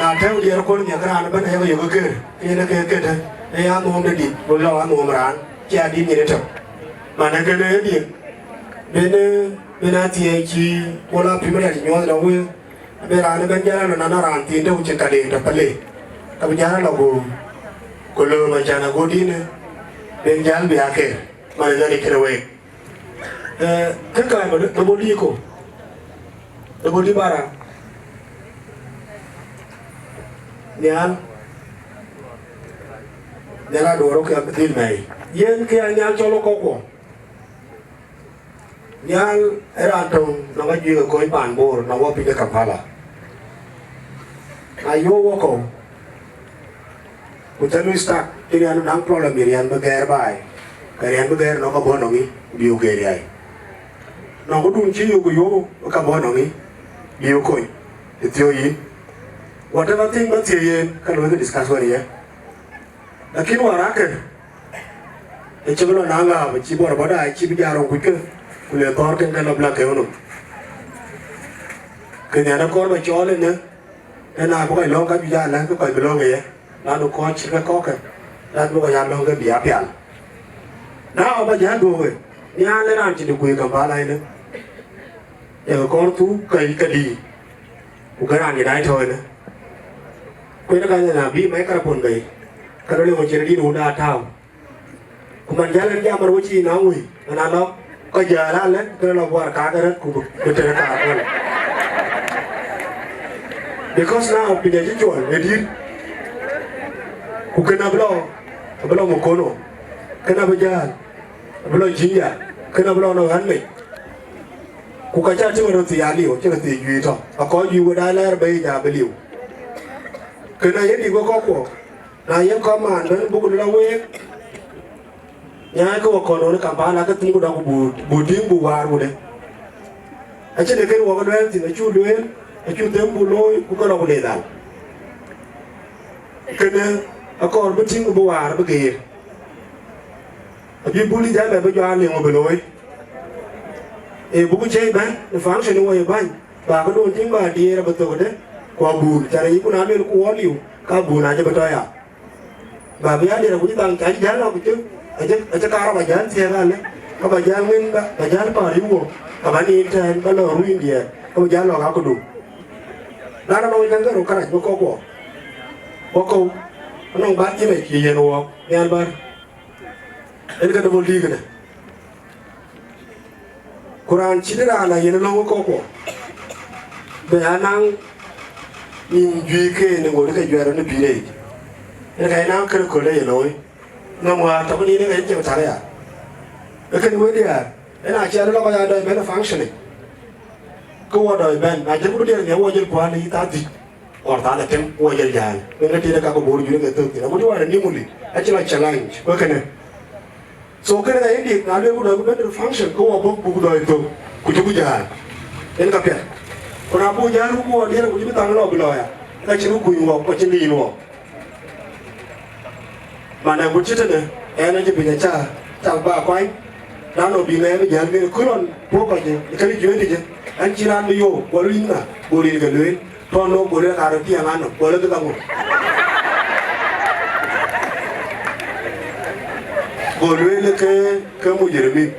Nah, theo diaคนอย่างนั้นมันให้ก็อยู่ก็เกิดนี่นะเกิดไอ้ยาโนมเด็ดบนเราโนมร้านแค่ดินนี่เถอะมันนั่นก็เลยดิเป็นอาทิตย์ที่โบราณพิมพ์อย่างนี้เราเว้ยเป็นร้านเป็นย่านเราหน้าร้านที่เราจะกระเด็นแต่ไปเลยแต่เป็นย่านเราก็เลยมาจากนักดินเป็นย่านเบียร์เกอร์มันจะได้แค่เว้ยขึ้นกันมาดูบอดี้กูดูบอดี้บาร์Nian, nian ada orang yang betul mai. Yen kaya nian colok koko. Nian era tong nama juga koi pan bor, nama pindah Kampala. Ayo wako. Utanu istak, ini anu nang problem irian beger bay. Karian beger nama bonongi biu geriai. Nama dunci yo kabonongi biu koi. Itu yi. Whatever thing but here, can we discuss one here? The king war racket. The children nanga, but she bought about I keep your quicker. Will a cork and a black euro. Can you call my jaw in there? And I put a long up yard like by below here. Now to call chicken cocker. That boy had longer be up here. Now, but you had go away. The island to the quick of Alina. They were called to Kaikadi. Who got on the night toilet. Kau nak kaya nabi, mereka pun baik. Kalau dia macam ni udah tahu. Kuman jalan dia marwaci na wi ana no ko jala le ko la war ka ga ku betere ka ko because now pinja ji jol edir ku kana blo mo kono kana bajal blo jinya kana blo no hanme ku ka cha ti ro ti ali o ti ti yu to ko yu go da la be ja be liu kana yedi go ko na yen ko man ben bu la we nya ko ko no ka ba la ka tin ko da ko bu ding bu war bu de a che de ke wo ko do ti na chu do a chu tem bu loy ku ko la ko le dal kana a ko bu tin bu war bu ke a bi bu li ja be bu ja le ngo be loy e bu ko che ban the function wo ye ban ba ko do tin ba di ra ba to de ko bu ja ri ku na le ku wo liu ka bu na je ba to ya ba bi ya de ra ku ta ka ja la ku chu aja kara bajan siapa ni? Kau bajan min bajan pariwo, kau bani intan kalau ruin dia, kau bajan lo aku tu. Lalu orang yang kan orang kerja boko, orang bati ni kian wak, ni albar. Ini kan boleh kan? Quran citra anak yang lo koko, beranang minggu ke ni boleh kejuaran ni pilih. Ini kan nak kerja yang loy. Nama tapi ni ni macam cara ya. Lepas ni dia, nak cari lo kaya ada mana function ni. Kau ada ben, nak jadi dia ni wajar puan ni tadi. Orang tak ada tem wajar jalan. Mereka tidak kau boleh juga tu. Tidak boleh ada ni muli. Acela challenge. Bukan. So kena ini nak dia buat betul function. Kau apa buku dah itu. Kucu jalan. Ini kapnya. Kau nak buat jalan buku dia kucu tangan lo belah ya. Nak cari buku yang apa macam ni lo. Mana buat cerita ni, ane je punya cah kuai, lalu bila ane jalan ni kulon, pokok je, ikan jual je, anciran dia, boleh ina, boleh keluar, tono boleh karoti yang anu, boleh tu kamu, boleh le ke mujermi,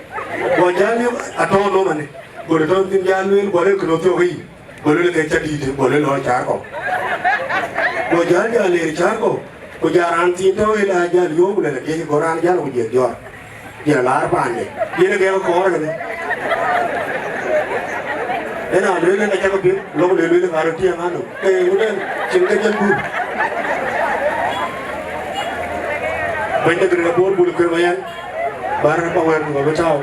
wajan ni atau no mana, boleh tono tim jalan, boleh keroti oi, boleh le ke cadi, boleh lo cakap, wajan dia le cakap. Ujaran tinta ila ajal yo boleh lagi koran ajal ujar jor dia lar pande dia ke ko kor kan ena le le ka ko lo le karoti yang anu udah cinta jambu banyak dengan bor bulu kermayan barang pawan ko bacau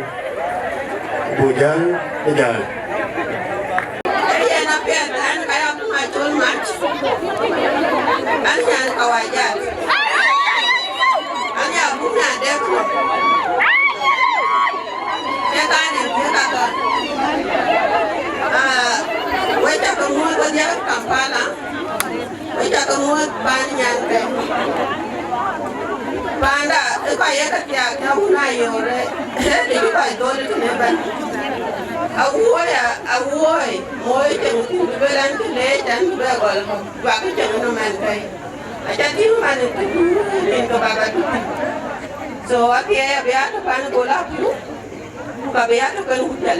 bujang ajal Jadi anak piatan kayak aku macul Hanya kawajan. Hanya bunga deko. Dia tanya dia kata, wajah kamu kerja Kampala, wajah kamu banyak deh. Panda, kaya kerja kamu nayore, jadi kaya dulu tu neban. Awoi, moi jangan beran kelejan bergol, bagai jangan mantai. Aja tim mana tu, ini kebagai tu. So, Apiu biar tu pan bola Apiu, bukan biar tu kan hujan.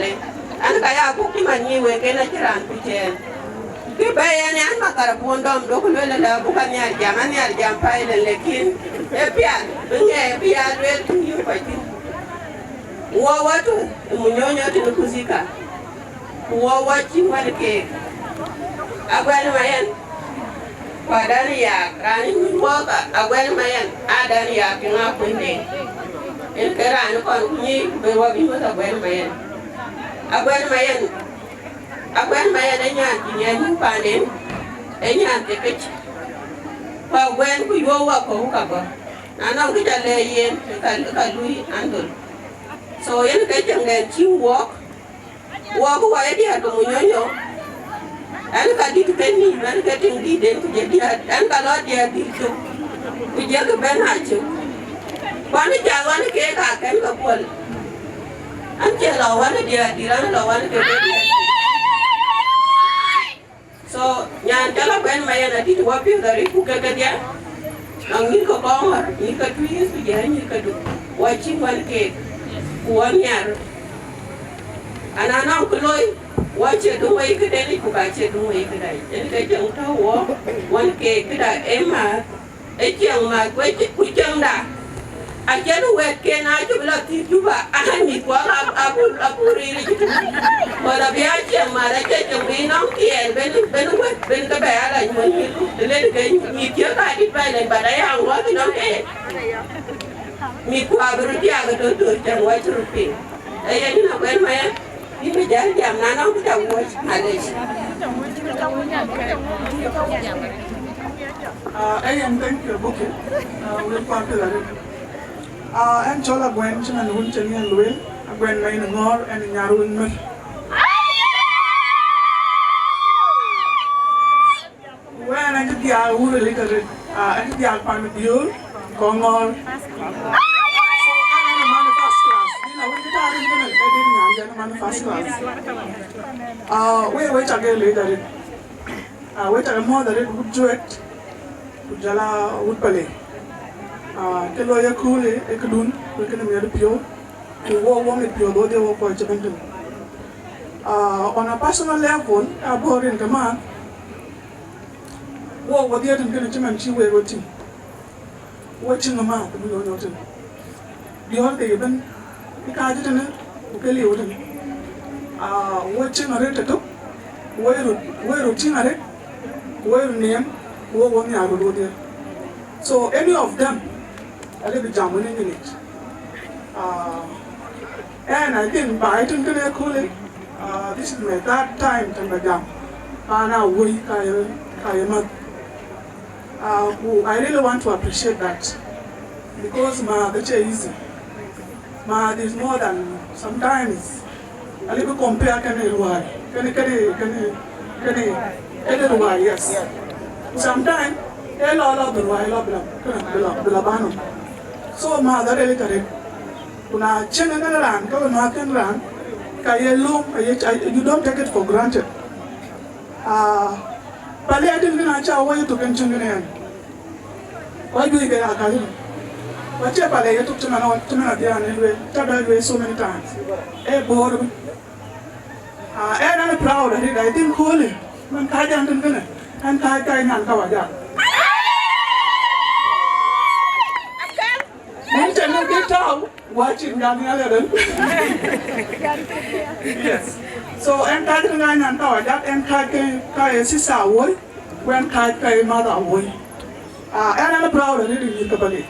Anak kaya aku kimani weken ajaran hujan. Kebaya ni anak makar pondom, dokun wala bukan nyar jam pai lekin. Biar duel tu you pasti. Wawa tu munyonyo tu kuzika wawa chingwan ke agwan mayan padani ya rani muwaka agwan mayan adani ya kinga kunde el kera no kon kunyi be wabi mata agwan mayan enya kinyan panen enya tekech pa gwen ku yowa ko ka ba ana ku jale yen ka lui andol. So yan kay jangan walk wa dia ko munyonyo an ka di penni an ka tinggi den ku jadi an kalau dia itu ku jaga ben hacu pani jawan ke ka kan ka pol an je lawan dia diran lawan ke dia so nyan kala ben mayana di wa pi dari ku ka dia ang ni ko kongor ni ka tuis ku jadi ni ka du wa chingwan ke Uangnya, anak-anak keloi, wajah dua kedai ni bukan wajah dua kedai. Jadi kerja tahu, wan ke kedai emak, yang mak kucing dah. Aja lu wet ke na ju la ti ju ba ani kwa abu ri ri wala bi aja ma la ke ju bi nong kien ben wet ben ka ba la mo ni le ke ni ke ka di ba le ba da ya wa ki no ke mi kwa bru ti aga to jan wa tru pi ya ni na ben ma ya ni be jan jam na no ta wo ma le and thank you, okay. We'll part of that. And Chola Gwen, and Winchell and Louis, Gwen Main and Nor and Yaru Mir. When I did the Awu related, I did the Alpine with you, Gongor. So I'm a man of first class. You know, when the time is going to first class. Wait again later. Wait a more that it would do it. Jala would pale. Kelo ya kule ekadun wekena miyadu pio. Kuwa wong it pio dode wo kwa chabentu. On a personal level, I bought in command. What the other gonna chim and she were routine. Watching a man, we don't know. The other day, even the card in it, Kelly wouldn't. Watching a rate at all. Where routine at it, where name, what one I would go there. So any of them, a little jamming in it. And I think by it and cool it, this is my third time to the jam. And now we I really want to appreciate that because the chair is there's more than sometimes a little compare can yes. Sometimes I love the so mother really correct. Kuna chene na ran, kawa makan ran, kaya loom, you don't take it for granted. Pale atin na cha away to kenchung na. Why do you get a kaya? Wache pale ya tuk tumana dia anyway. Tada so many times. Bored. And I'm proud of it. I think cool. Man kaya antin kana. And kaya nan kawaja. Mention get out. Watching Daniel. Yes. So and kaya nan kawaja and kaya sisa away. When kaya mother away. And I'm proud of it in Kapale.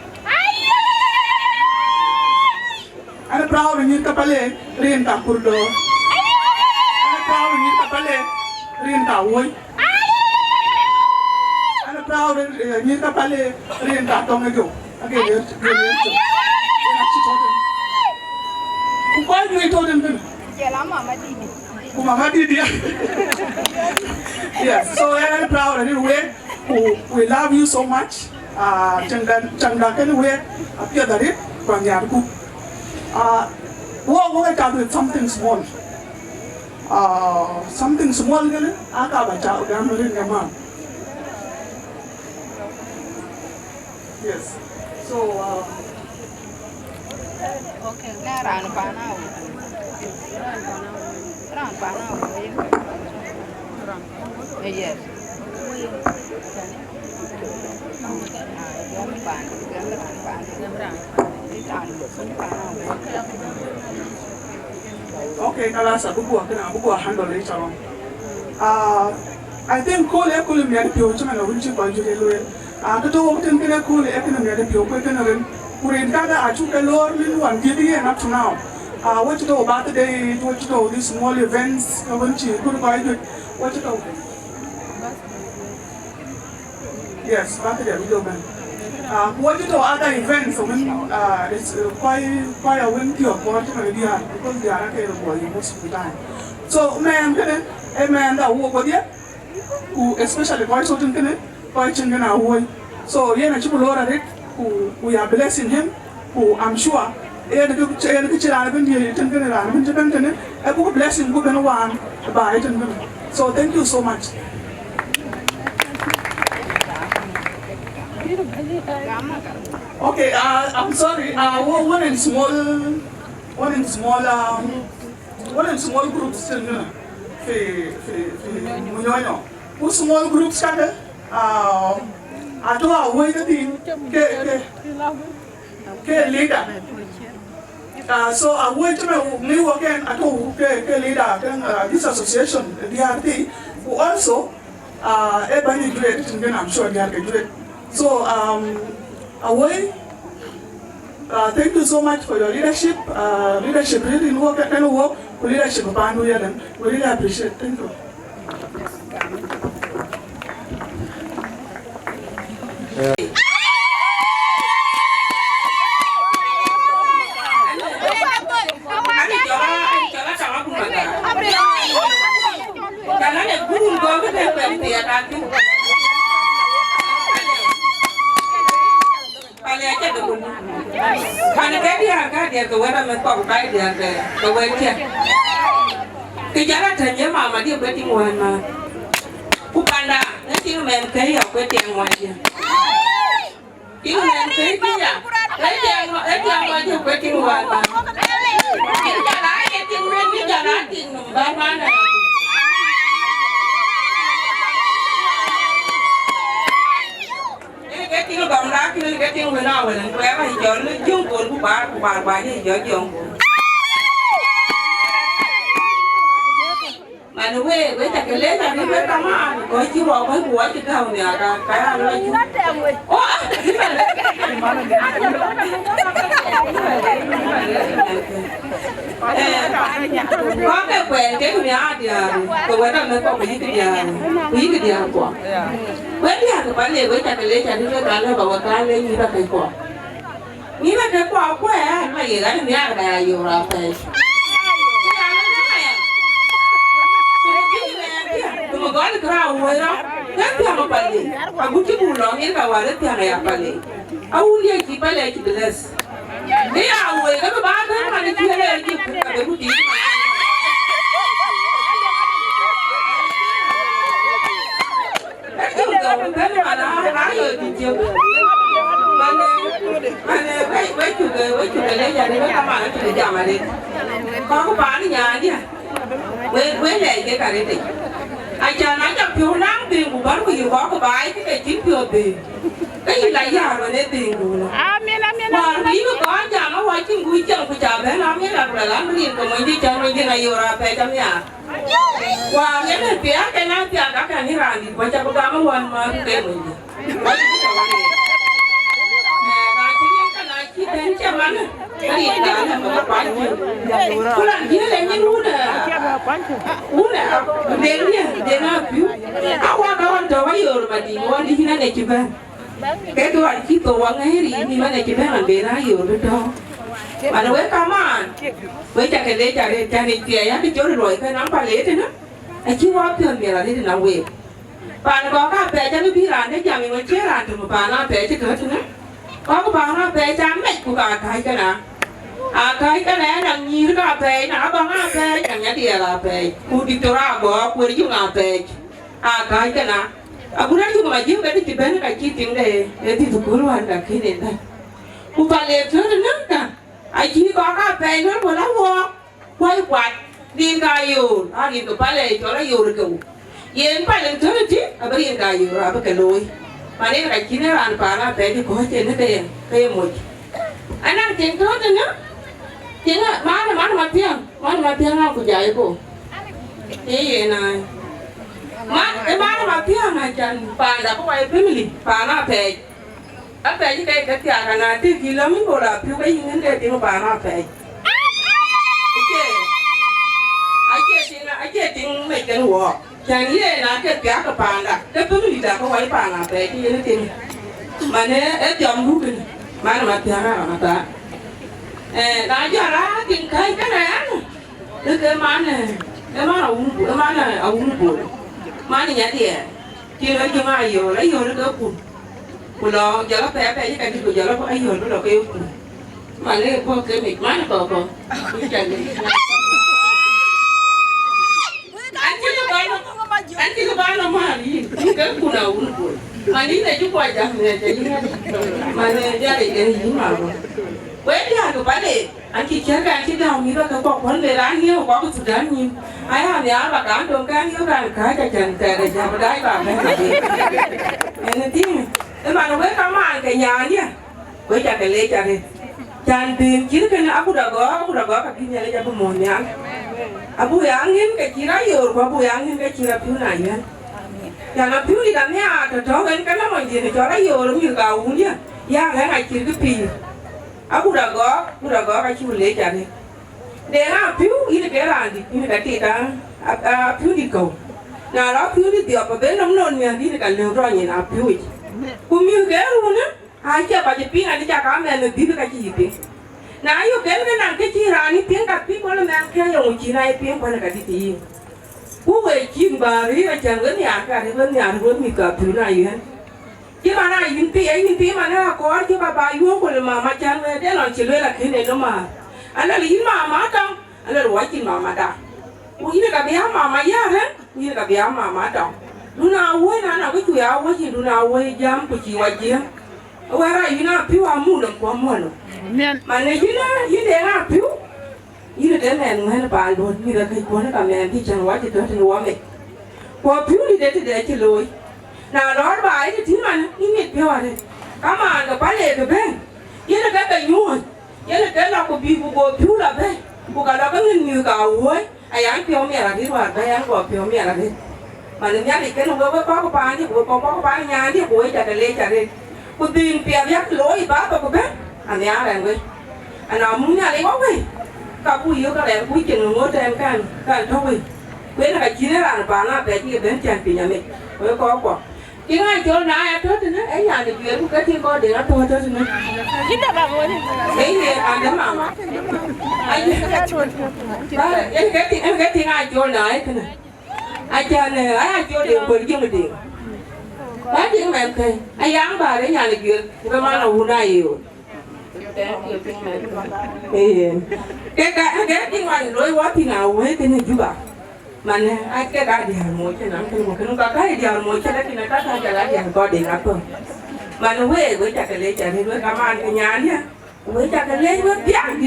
I'm proud in Kapale, Rin Kapurdo. I'm proud in Kapale, Rin Kawoy. I'm proud in Kapale, Rin Katongago. Again, why do we told him? Yes, so I'm proud anyway. We love you so much. Changda anyway, appear that it from Yarku. What I got with something small. Something small, I got a child, I'm in the man. Yes. So, okay, now I'm yes. Okay, Kalasa, buku handle later on. I think cool me at Pio, and I will chip on you. The two of them can cool economy at Pio, I took a lot of one giddy and up to now. What you know about the day, what you know, these small events, good buy it, what you know. Yes, back there, video man. What you know, other events, it's quite a windy or quarter because they are okay most of the time. So, man, a man that walk with you, who especially quite certain quite changing our way. So, yeah, I should at it, who we are blessing him, who I'm sure. A good blessing, good and one by it. So, thank you so much. Okay, I'm sorry. One in small groups. Small groups. I do away the thing. leader. So I want to live again at leader this association, the DRT, who also everybody great, and I'm sure they are great. So thank you so much for your leadership. Leadership really work and work. Leadership of Bandu Yadan. We really appreciate. Thank you. Karena dia ke wera mentok baik dia ke wera kejaran tanya mama dia berarti muana kupanda nanti main kaya berarti yang wajah itu main kaya berarti yang wajah berarti muana itu jalan itu jalan itu mana cái tiếng bóng đá cái tiếng người nào vậy là quẹo hay giờ nó chung cuốn của bà thì giờ chung mà nó về với cái lễ là đi với tao mà có chiếu vào với bùa chứ không nè cái ăn nó chú có cái quẹt cái của nhà thì tôi quẹt nó có cái gì của với dia ke balik với tak boleh jadi dia kalau bawa kali ni tak kau. Ni tak kau apa ya? Lagi kan ni ada yo rapai. Tunggu kau ni kerana orang kan dia apa balik? Aku cuma ulang ni kawal dia ada apa balik? Aku lihat kita balik kita les. Dia awal kan bahagian mana dia lagi ada bukti. Cái mà nó rồi thì chiều mà với chủ đề lấy ra đi với các bạn chủ đề chào mà đi có bán đi nhà đi với này cái cả đi thì anh cha nói cho phiếu nắng tiền của bán của có cái bài cái chính phiếu tiền cái gì lại giả rồi nên tiền rồi mà tí nó có nhà nó quay chính quý chồng của chào bé nó biết là lắm tiền của mình đi chơi mình đi này rồi về trong nhà wah ini nanti ya kayak nanti ada kan ini randi baca pertama wan mah kayak begini. Baca kita wan ini. Nanti yang kan nanti dan cuman hari ini ada apa pancu. Pulang dia lagi udah. Dia Apiu. Awak kawan tahu ya orang di wan di sini ada coba. Kayak tu hari kita wan hari ini mana coba ambil ayo betul. Mà với cảm ơn với cha cái lễ cha này tiền á cái chỗ rồi cái nắm phải lễ thế nữa anh chưa có tiền về là đi từ nào về bạn có các bé cha nó biết làm đấy cha mình mới chế làm từ một bạn nó bé chứ cỡ thế nữa có cái bạn nó bé cha mẹ của cả cái nào cái này là nhiều cái bé nào bằng bé chẳng nhớ tiền là bé cụ đi cho ra bỏ cụ đi chung là bé cái nào cụ nói chung là nhiều cái thì bé nó cái chi tiền để thì tụi cô luôn là khi đến đây cụ phải lễ thế nữa cả ai chỉ có các bé nó vừa lắm vô quay quạt dinka yêu đi cái bale cho nó yêu được không yên phải lên thế chứ à bây dinka yêu à bây cái lối mà nên cái chuyện này ăn phá là bé thì có chuyện nó đây một anh đang chuyện đó nữa chuyện á má tiếng nào cũng dạy cô thế vậy này má tiếng này chẳng phá là có quay family phá nó bé apa aja kayak kata akan nanti gila minggu lah, Apiu kayak ingin dia tengok mana apa aja tengok macam wah, jangan dia nak kerja ke panda, tapi tidak kau wajib panda apa aja ini tengok, mana jam dulu ni, mana mati apa mata, nak jalan tingkai kan, itu mana unu mana nyati kira cuma ayo itu pun. Pulau jalan apa aja kan itu jalan apa ayo pulau kau mana kau kemik mana kau anti ke mana mari ini kan pulau pun mana ini juga aja jadi mana jadi ini mana dia ke balik anti cakap anti dah mira ke kau pun berani kau sudah ni ayah ni apa kan dong kan you kan kaya jangan ada jam berdai bang ini ting mà nó với các bạn cái nhà nhỉ với cha cái lê cha đi chan tiền chỉ cái nào aku dah go cái kia lê cha pemonya abu yang ini cái kira yor abu yang ini cái kira piu na ya jangan piu di dalamnya ada kan karena mandi ni cara yor ni kau dia ya kan ai kira piu aku dah go cái kira lê cha đi để piu ini cái là ini cái kita piu di kau nah đó piu di tiap apa nong non ni ini kan leo roh ni na piu kumiu cái luôn á ai chơi bao nhiêu pin anh chơi cá mè được đi được cái gì pin, nãy giờ cái nàng cái chi ra ni pin cắt pin có là nàng cái dùng chi này pin có là cái gì, cú về chim bà đi là chẳng cái nhà cái vẫn mi cả thứ này hết, chứ mà này những pin mà nó có chứ bà yêu của mà chẳng về để làm chỉ là cái này nó mà, anh là lính mà trong, anh là đuổi chim mà đã, ui cái bé mà giá hết, ui cái bé mà trong, lúc nào quay nào cái chuối áo quay gì lúc nào quay jam của chị quay gì wara yuna piu amu dong ko mo no mane yuna piu yuna de men ngene ba do ni da kai ko na ka men ti chan wa ti to ni wa me ko piu ni de ti loi na do ba ai ti man ni mi piu ale ka ma ga pa le ga ben yuna ka ka nyu yuna ka la ko bi ko piu la be ko ka la ka ni ka wo ai an piu me la di wa ba an ko piu me la di mane nya ni ke no go ko pa ni ko pa nya ni ko ja ka le ja de cô tin tiền yak lối bá tôi có biết anh nhá này với anh nào muốn nhà lấy bóc đi cả cô yêu cả đèn cuối chừng ngó trên can thôi biết là cái chi nó là bà nó để chi đến chàng thì nhà mình với có quả tiếng ai cho nãy hết thì nó ấy nhà thì chuyện cái thiên coi để nó thôi thì nó chính là bà muốn đấy thì anh đến mà anh cái tiếng ai cho nãy thế này ai cho này ai cho điện quên chứ mình điện đấy tiếng mẹ kêu ai dám bà đến nhà này chuyện cái má nào hôm nay nhiều cái tiếng ngoài nói quá thì nào hết thế này chú bà mà nè ai cái đi hàng mỗi cái nắng cái một cái nó cái đi hàng mỗi cái đó thì nó cắt ra cái đi hàng có điện áp không mà nó về với chặt cái lấy chặt thì với cảm ơn cái nhà nhá với chặt cái lấy với tiếng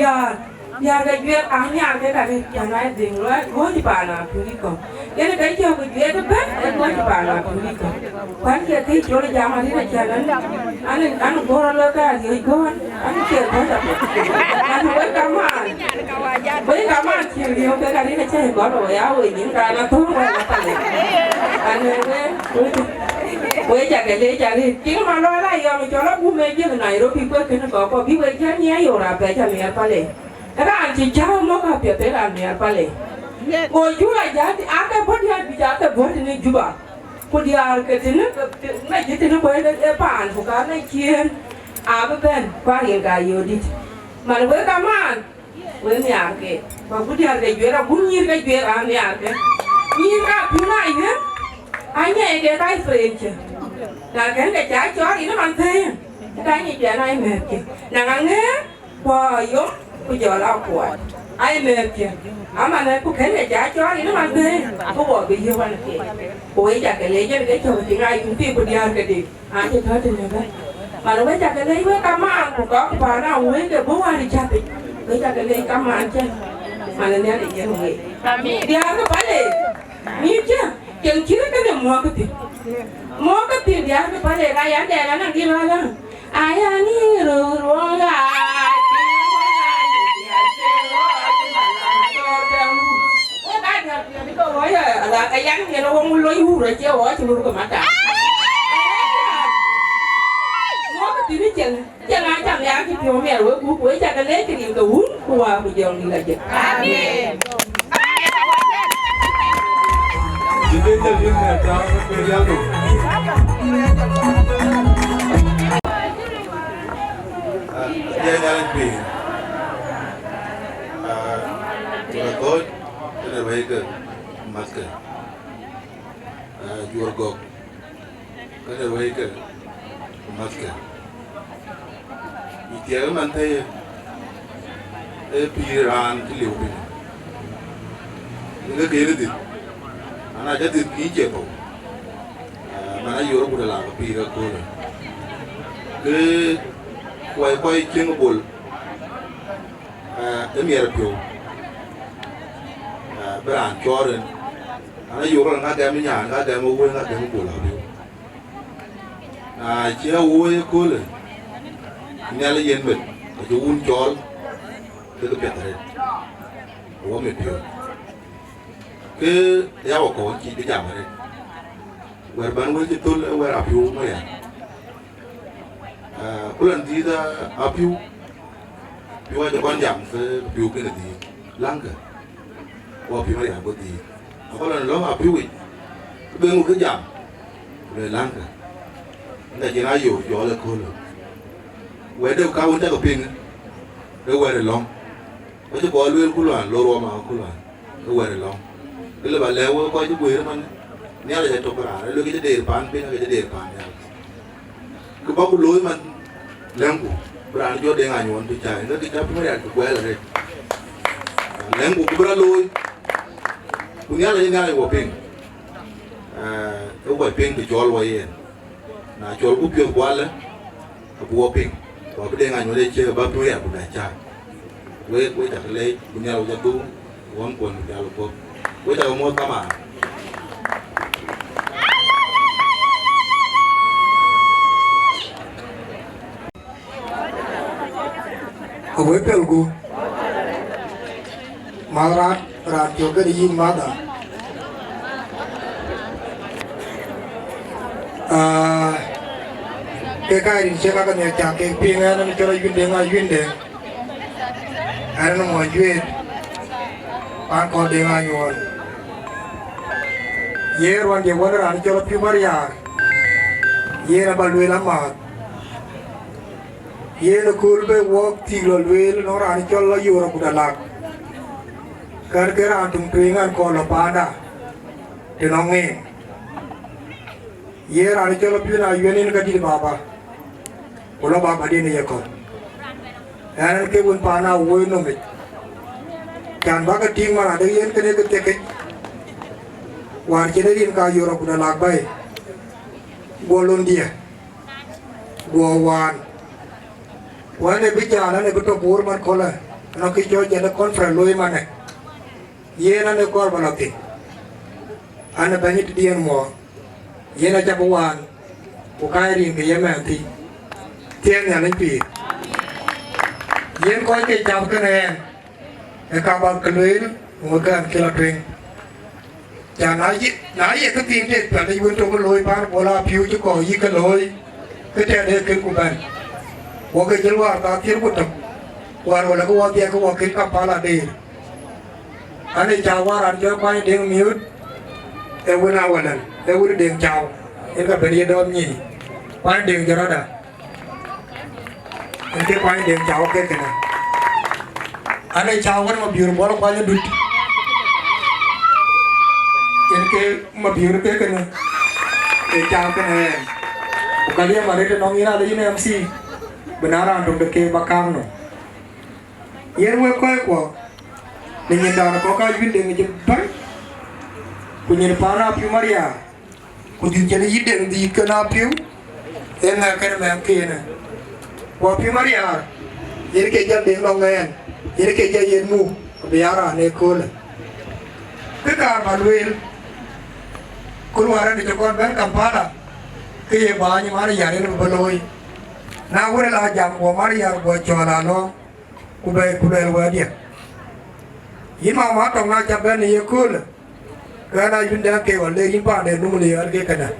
giờ cái chuyện ăn nhà cái này giờ này tiền rồi có gì bà nào cứ đi còn cái cho cái chuyện nó bớt cái có gì bà nào cứ đi còn quán kia cái chỗ này mà đi là chả anh có ra lơ cái gì có anh chơi có tập anh với cảm ơn chiều điều cái này là chơi có rồi áo rồi những cái nó tốt quá là tận anh với chả cái lấy chả đi chỉ mà lo lại giờ mình cho nó cũng mê chứ này rồi thì cái nó có biết cái chén nhé rồi là về cho mình phải lấy Era anti jauh mau kapia tera ni apa le? Kau juga jadi apa buat dia bicara buat ini juga. Kau dia ketemu, nak jadi nak buat apa? Bukan nak kian apa ben? Kau yang kaya di. Malu buat kaman, buat ni arke. Kau dia ada juara bunyi ke juara ni arke. Ni kan puna ini, hanya yang kita French. Nah kan kita cakap ini mantai. Kita ni juara ini merke. Nah kan ni, kau yo. Bây giờ là của ai mệt kìa, mà này cô khen là trả cho đi nó mang thế, cô bỏ bị yêu anh kìa, cô ấy trả cái lấy cho cái chồng thì ai cũng tiền của đi ăn cái gì, ai cho thế thì như thế, mà nó mới trả cái lấy với cam ăn của có bà nào với cái bố ai đi trả thì, với trả cái lấy cam ăn chứ, mà nên nhớ để nhớ người, đi ăn cái phải đi, như chứ, chừng chứ cái này mua cái tiền đi ăn cái phải đi, ai ăn đẻ là năng đi lo đó, ai ăn đi rồi ai là cái rắn này nó không lấy hú rồi chéo ở chung cái mặt cả nó cái tiếng chân chân ai chẳng ăn cái kiểu mẹ rồi cú cuối cha cái lấy cái điểm tủ qua bây giờ đi là gì amen chỉ biết là những người ta cái giáo dục dia jalan pi jual god ada baik ke masker jual gok ada baik ke masker itiar mantai piran kiliu pi ini kiri dit anak jadi kije tu mana yoro budak lah pi ke kau ke quay trên bồn cái miệng Apiu bây giờ cho rồi anh yêu là ngắt đem nhà ngắt đem mua ngắt đem bồn Apiu chia uống cô rồi nhà lấy yên mình chú un chol cái biệt này của mình hiểu cái giáo có chỉ cái giảm này vừa bán với cái tôi là vừa Apiu mà ya có lần gì ra Apiu Apiu cho con giảm cái Apiu cái này thì lăng cả qua Apiu mà ya có thì có lần đó Apiu ấy bên một cái giảm rồi lăng cảแต่จีน่าอยู่ย้อนเลยคนเลยเวเดอร์ข้าวจะกับพิงเดี๋ยวเวเดอร์ลองก็จะบอกเรื่องคุณหลานโลรัวมาคุณหลานเดี๋ยวเวเดอร์ลองก็เลยบอกแล้วว่าก็จะคุยแล้วมันเนี่ยเราจะจบกันอะไรเรื่องที่จะเดือดปานเป็นอะไรจะเดือดปานเนี่ยคือบอกคุณรู้มันเลี้ยงกูปราณยอดเด้งานอยู่วันที่ใจแล้วที่จะไม่ได้ถูกแหวนเลยเลี้ยงกูปราณรู้คุณเนี่ยเราจะง่ายกว่าพิงเอาไว้พิงที่จอลไว้na chol ku pio kwala ku woping wa bede nga nyole che ba pio ya buda cha we ta le kunya lo jatu won kon ya lo ko we ta mo kama we pel gu marat rat yo ke yin mada cái cái đi chơi các nhà chàng cái pin nó cho nó duyên đến anh nó mọi duyên bạn còn đến ai rồi ye rồi giờ vẫn là cho nó phiêu bơi à ye là bao luyện lắm mà ye nó cool về walk thì lo luyện nó ra cho nó yêu nó cũng đã lạc cái ra tung tuyên anh còn là pada thì nó nghe ye ra cho nó phiêu là duyên cái gì baba Ola baba dia ni yakon. Anak ke pun pana woi nomit. Kan baga ting mana ada yen kene ke teke. War kene din ka yoro kuda lag bai. Bolon dia. Wan. Wan ne bicara ne beto bor man kola. Nak kijo jana konferen loi mana. Ye na ne kor balati. Ana banyak dia mo. Ye na jabuan. Bukai ring ke yemen ti. Tiên nhà linh vị, yên coi cái chào cái này, cái các bạn cái lưới một cái kia là truyền, chả nói gì cái tin đấy, phải đi bên trong cái lối bán, bỏ la phiêu chứ có gì cái lối, cái trẻ đấy cái của bạn, bỏ cái chân vào ta thiên một tập, qua rồi là cái qua tiền cái qua cái cặp phá là đi, anh ấy chào qua anh cho quay đèn miút, em vừa nào vậy nè, em vừa đèn chào, em gặp bên đó nhỉ, quay đèn cho nó đã. Cái quay đèn cháu cái này, anh ấy cháu cái mà biểu bó nó quay lên đứt, cái mà biểu cái này, cái cháu cái này, cái này mà đây nó nghĩ là đấy này MC, benar anh trong cái bakang nó, yên quay quay qua, nên nhìn đó có cái viên đèn cái bắn, cũng nhìn pana Apiu Maria, cũng nhìn cái gì đèn gì cái Apiu, em nghe cái này kia này. Wa Apiu Maria, ini kerja dengan longan, ini kerja ilmu, biara nekol. Kita maluin, keluaran di Jepun ben Kampala, ke banyak Maria ini berloi. Na ure lah jam wa Maria wa jualan lo, kubai wa dia. Ini mama tong na jaban ni ekol, kerana yunda ke wale ini pada numuli arge kana.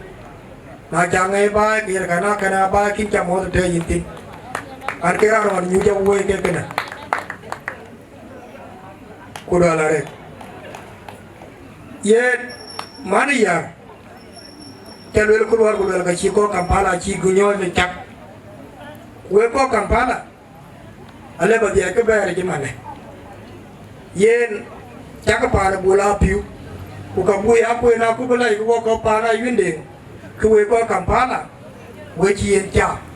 Na jangan baik, kerana baik kita mau terjadi. An kira orang ni juga boleh ke kena, kuda lari. Ye mana ya? Kalau keluar ke Ciko Kampala, Cikunyo mencak, Weko Kampala, ale bagi aku bayar gimana? Ye cakap pada bola Apiu, bukan bui apa yang aku belai, aku Kampala Yunding, ke Weko Kampala, Weci Encak.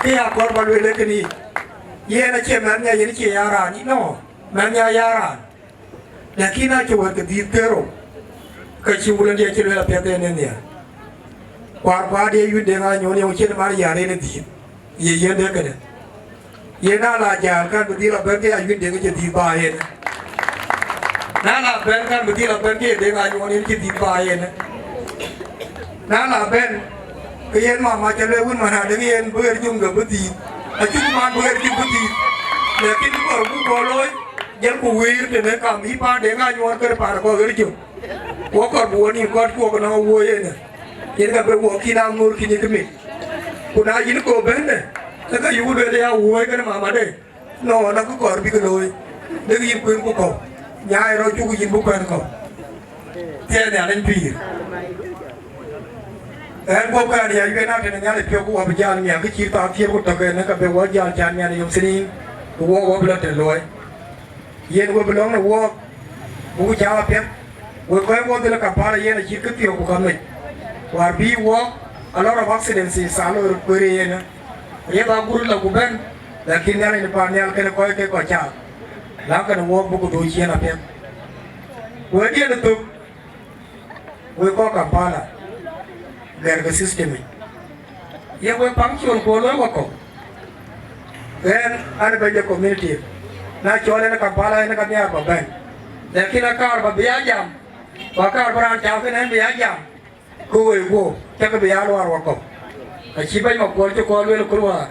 Kia korban wele kini, ye na cie mana ye ni cie yaran, no, mana yaran. Lakini na coba ke ditero, kecuali dia cie wele pete nenya. Korban dia yud dengan nyoni yang cie mana yare ni di, ye dia kena. Ye na la jalan betul lah pergi yud dengan cie di bahen. Na la betul lah pergi dengan nyoni cie di bahen. Na la ben cái yên mà cho lên quân mà nào đứng yên bữa chung gặp bữa gì à chung mà bữa chung bữa gì để cái lúc ở cũng có lối dân của quý thì nó cảm ý ba để ngay nhon cái bà có cái chung có còn buồn thì có nó vui này yên gặp bữa khi nào ngồi khi như cái mình cũng ai yên có bên này nó cái yêu đời là vui cái mà đây nó cứ còn bị cái lối đứng yên quên của cậu nhà rồi chú yên bố quen cậu thế này anh phi em bố cái này cái nào thì nó nhảy phiêu của bây giờ nhà cái chi tao thiêu của tao cái nó cái bây giờ chán nhà này dùng xin của bây giờ rồi yên của bây giờ nó bố cháu biết bố cái bố thì là cả ba là yên là chỉ cái phiêu của mình và bị a lot of accidents salo query na ye ba guru la ku ben la kin ya ni pa nyal ken ko ke ko cha la kan wo bu ku do chi na pe we dia na tu we ko Kampala der ga system ye we function ko lo ko then an ba je community na chole na Kampala na ka nya ba ben lakin akar ba biya jam ba kar bran cha ke na biya jam cô ấy cô chắc cái béo lo vào cổng, chỉ bây mà cô cho con luôn là cô à,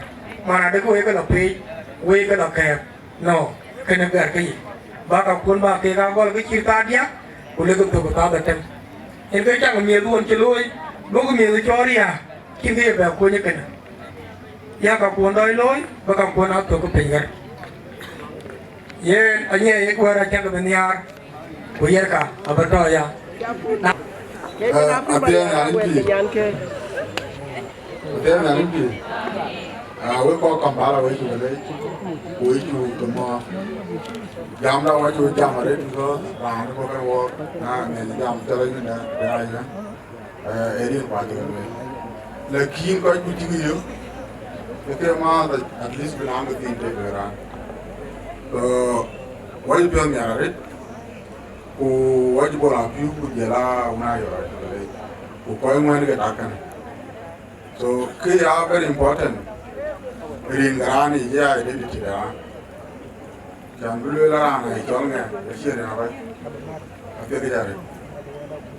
mà là cô ấy cái là phi, quê cái là kẹp, no, cái này cái gì, ba cái con ba cái con cái chi ta điếc, cô lấy cái tụi ta đặt tem, em cái chắc là miền luôn chơi lôi, lúc cái miền cho đi à, khi cái béo cô như cái này, ya cái con đói lối, ba cái con áo tụi cái bình cái, ye anh ấy cái qua ra chắc cái bên nhà, cô ye cả, à bắt đầu ya. Apiu na limpi. We ko Kampala we chu le. We chu kuma. Jam da wa chu jam re ko ra ko ka wo na ne jam tele ni na ya ya. Eri pa de le. Le kin ko chu ti yo. Ke ma at least bilang ke tin te ra. Wa ju pyo nya re. Ku wajibu la Apiu ku jela una yo ku ko ngwan ga takan so ke ya very important rin garani ya identity da kan dulu la rana e jol nga e shere na ba ape ga jare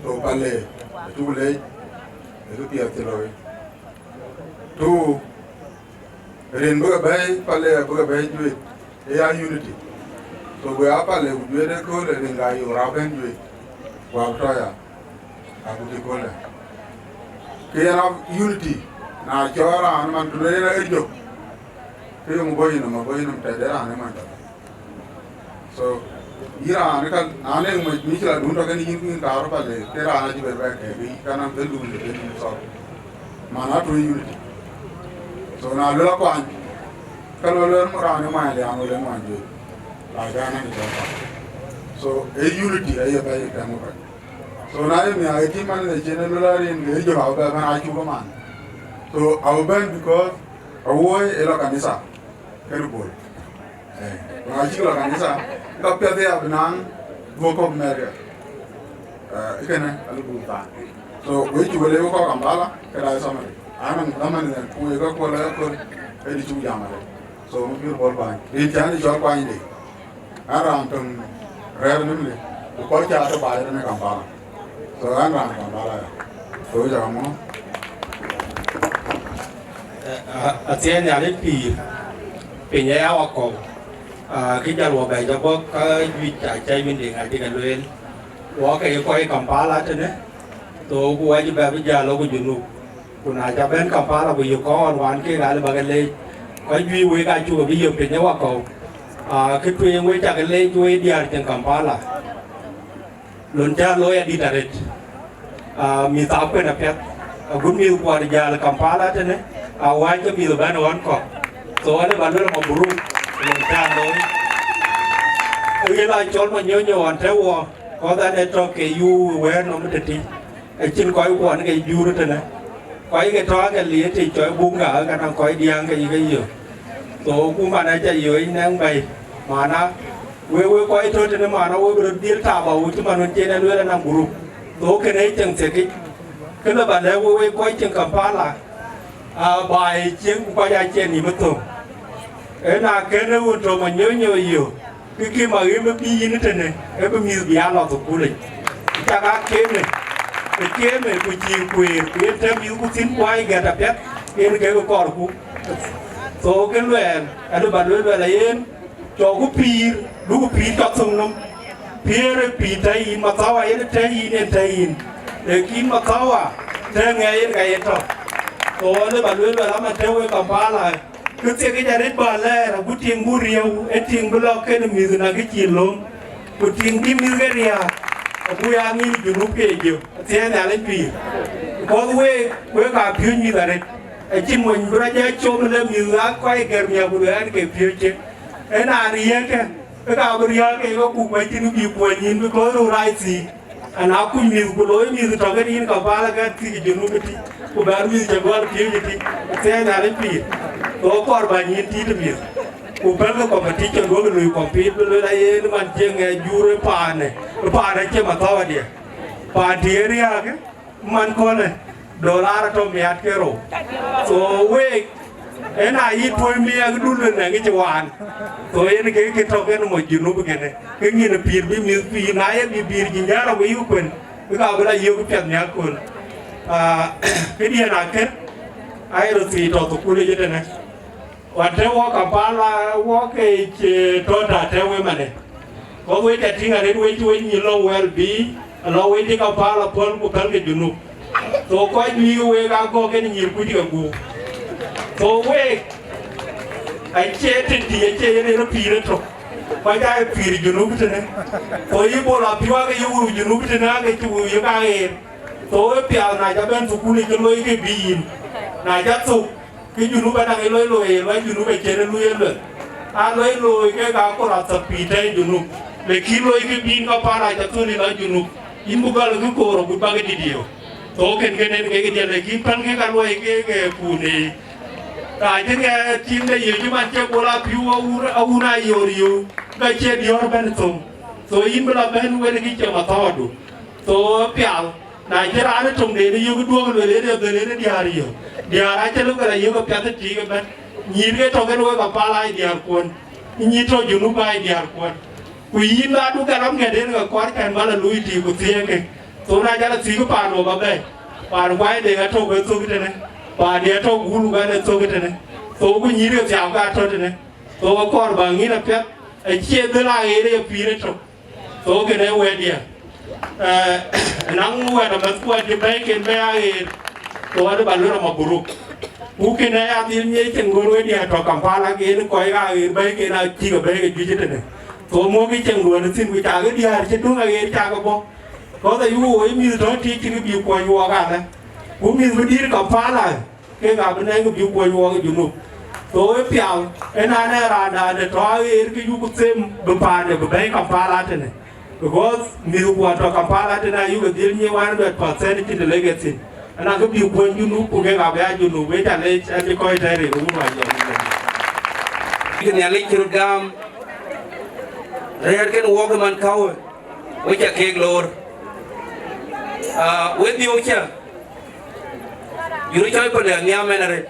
to palle tu le e tu pia te loy tu rin bu ga bay palle bu ga bay ju e ya unity so we apa le we de ko le nga yo raben we wa toya aku di ko le ke na unity na jora an man tu le na ejo ke mo boy no te de an man so ira an ka ane mo mi chila dun to ke ni yin ta ro pa le te ra na ji be ba ke bi kana be lu le ni so mana tu unity so na lo ko an ka lo le mo ra ne ma le an le ma ju so a unity ay ba ay kamo ka so na me ay ti man le general in le jo ha ba man achu man so au ban because awoy elo kanisa kerubol na achu la kanisa ka pe de abnan voko merga ikene alu ta so we ju le ko Kampala ka da sama anan daman ne ku e ko la ko e di chu jamale so mo bir bol ba e tani jo kwa inde around rare nimli ko cha to ba ne Kampala so around Kampala so ja mo atien ya le pi pe ya wa ko cái giờ wo ba cho có duy chạy chạy bên điện ai đi cái lên wa cái coi Kampala thế này to ku ai ba bây giờ lo ku junu ku na cha ben Kampala bây giờ có hoàn cái lại là ba cái lên có duy với cái chu bây giờ pe ya wa ko cái chuyện với chắc cái lễជួយđi ở trên Kampala lần cha lối đi đặt mi tao cái nào phép gún mi qua đi ra Kampala thế này vài cái mi là bán ăn cỏ so anh bạn nó mà buru lần cha lối cái là chọn mà nhớ anh thấy qua có ta để cho cái yu quen nó mới được đi cái chân coi qua cái yu đó thế này coi cái đó cái lễ thì chơi buông cả cái nào coi đi ăn cái gì so cũng bạn ấy chạy dưới ngang bay mà nó we coi thôi thì mà nó we được đi thả vào chứ mà nó trên này là nằm buru so cái này chẳng sẽ cái là bạn ấy we coi trên Kampala bài chiến qua gia trên thì mất thường ấy là cái nó rồi mà nhớ nhiều cái kia mà em mới đi như thế này em mới nhiều bia lọt thuộc cố định chắc cái này cái kia này của chiều quỷ quỷ thêm yêu của xin quay gạt đập nhất yên cái của cỏ của số cái luyện anh được bạn luyện là yên cho của pì đủ của pì cho sông lắm pì rồi pì tay mà sao ấy nó tay nên tay để kín mà sao à thế ngày ngày đó số anh bạn luyện là mà theo cái cầm phá lại cứ xem cái nhà đến bà lẽ là bút tiền bút riêu ấy tiền bút lọc cái nó mì rồi cái chuyện luôn bút tiền đi mì cái riêu bút ăn như kiểu lúc kia kiểu thế này lên pì có quê cả phiếu như là đấy chỉ mình bữa nay chôm lên như á quay kèm nhà bữa ăn kèm phiếu chứ cái nào đi cái cả bữa nay cái có cục mấy chuyện bị quên nhìn với có đồ rai gì anh áo cũng nhiều của lối nhiều từ trong cái đi cả ba là cái gì kiểu lúc cái của bạn như chẳng có phiếu gì thì thế này lên pì có còn bao nhiêu tí được nhiều của bạn có competition của người compete với lại nó mang tiếng nghe jure pan này chơi mà tao đi pan thì cái man con này dollar to mẹ cái rồi so we cái này ít thôi mẹ cái đun lên này cái chwan rồi cái trâu cái nó một chuyện nó cái này cái gì nó pin này bị gì nhá đâu yêu quên cái nào cái là yêu cái chuyện nhá quên cái đi nào cái ai rồi thì trâu tụi tôi vậy này Watewa Kampala wake tota tewe mane. Kwa wete tinga redu wetu wenye low well be low wete Kampala pon ko kalke junu. So kwa niwe ga go ke ni kuti ga go. So we ai chete ti eche yene no pire to. Kwa ga pire junu bitene. So yibo la piwa ga yu junu bitene ga tu yu ga e. So e pia na ja ben su kuli ke loy ke bin. Na ja su cái junu bên đang lôi junu bên trên lôi lên, lôi cái gạo có là tập pi trên junu, để khi lôi cái pin có phá lại cho tôi đi lôi junu, im buka lôi cái cổ rồi buka cái đi điều, tối cái này cái điều này khi phân cái lôi cái phụ này, tại thế cái chim này nhiều chứ mà chơi bola Apiu au na nhiều, cái chơi điều bên trong, so im bela bên cái chơi mà thao đủ, so piao, này chơi ra nó trồng để nó yêu cái đuông rồi để đi hà điều. Dia aja lu kalau you ke piatu tiga kan, nyiri ke token lu ke palai dia kuan, nyiri to junu bai dia kuan, kuyin lah tu kalau nggak ada nggak kuat kan malah lu itu kusian ke, so na jalan sih ke panu bagai, panu bai dia to ke so kita ne, pan dia to gulu kan so kita ne, so ku nyiri ke siapa kan to ne, so kor bangi na piat, cie de la ere pire to, so kene we dia, nang we na maskuat di bai ken bai air. Tôi đã bàn luận mà buru, mungkin ayah ini cengguru ini atau Kampala ini kau yang baik ini jika baik juga ini, so mungkin cengguru itu sih kita agak dia cenderung agak cakap boh, kalau tu you ini tu ciri biu kau you agak lah, mungkin berdiri Kampala, kita benar itu biu kau you agak junub, so piau, enaknya rada ada tahu ini you kusem berpan berbaik Kampala tu ni, because miu kau atau Kampala tu na you kedirnya 100% itu delegasi. Anak tu biu pun junu, punya apa junu, beca le, ada kau cari rumah aja. Ini nyalik cerugam, rayarkan uang keman kau, beca kek lor, wed biu cia, juru cai pada nyaman ada.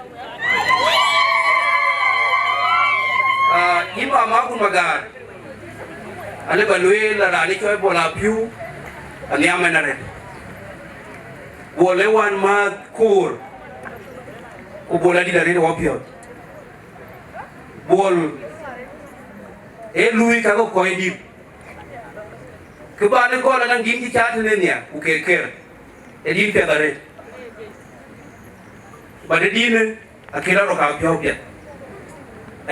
Iba makun magar, ada balui la rani cai bola Apiu, nyaman ada. Boleh wan mat kur, boleh di dari wapiot. Bol, lui kago koi di. Kebanyakan kau orang gim di chat ni ni ya, uker, di pedare. Pada di ni, akhirnya roka Apiu dia.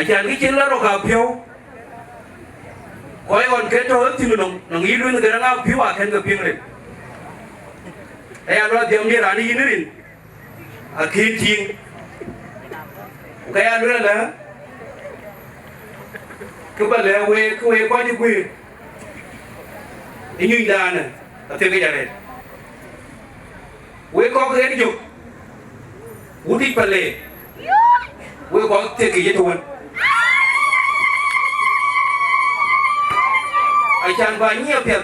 Ajar ni cila roka Apiu. Koi on keto tu nong ilu ni kerana Apiu akan kepingin. Ayah dia ambil rani ini rin, akhir ting, kaya luar lah, kebalik kue kau ni kue, ini dah na, tapi kaya jalan, kue kau kaya ni jauh, udik balik, kue kau terkejut tuan, acan banyak apa,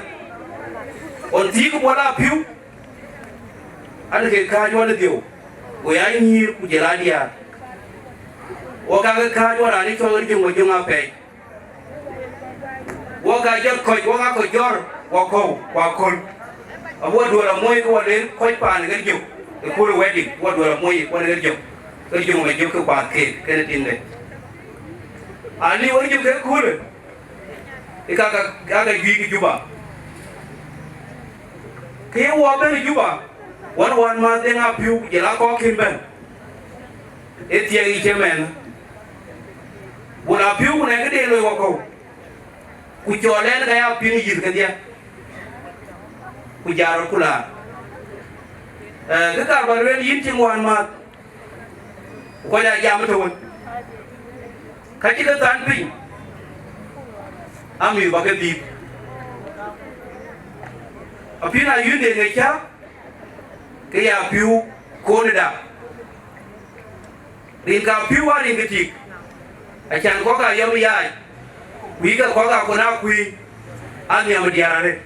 orang tiga bola Apiu. Ada kekaju ada dio, gaya ini kujalan dia. Wakak kekaju ada ni kau ni jung apa? Wakak jor kau, wakak kau jor, wakau. abo do la moy ko de koy pan ga jëm ko le wedding wo do la moy ko ga jëm ma jëm ko ba ke tinde ali wo jëm ke ko le ga gi juba ke wo be juba wan ma de nga piu je la ko kin ben etia gi chemen wala piu ne ga de lo wo ko ku jolen ga ya pini jir ka dia ku jaro kula ka ba ren yin tin wan ma ko ya jam to won ka ki da tan pin ami ba ka di apina yunde ne cha ke ya piu ko ne da rin ka piu wa rin ti a chan ko ka yam ya wi ka ko ka ko na kui ami am diarare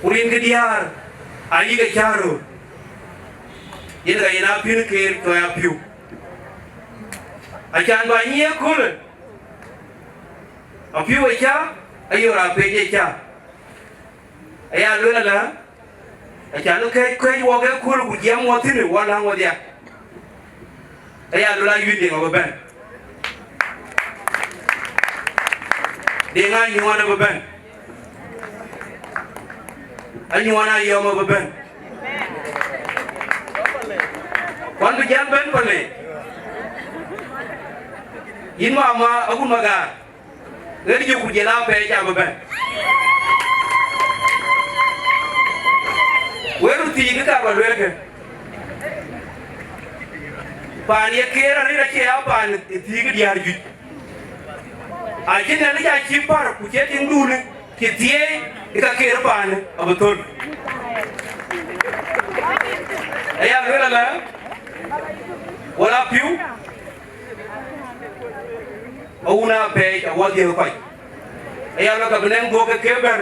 urin ke diar ali ke charo yin ga ina piu ke to ya piu a chan ba ni ko le a piu cha ayo ra pe je cha aya lo la a chan ke wo ke ko ku jam wo tin wo la wo dia aya lo la yinde ngo ben de nga ñu wona ba ben añu wana yo mo ba ben kon bi jam ben ko le yin ma abu maga ngari ju ku jela pe ja ba ben weru ti ga ba le ke pan ye kera ri ra ke a pan ti ga diar ju a kin ne ja ki par ku ke tin dune ki tie ka kera pan abaton aya wela la wala piu una pe a wadi ko aya la ka benen go ke keber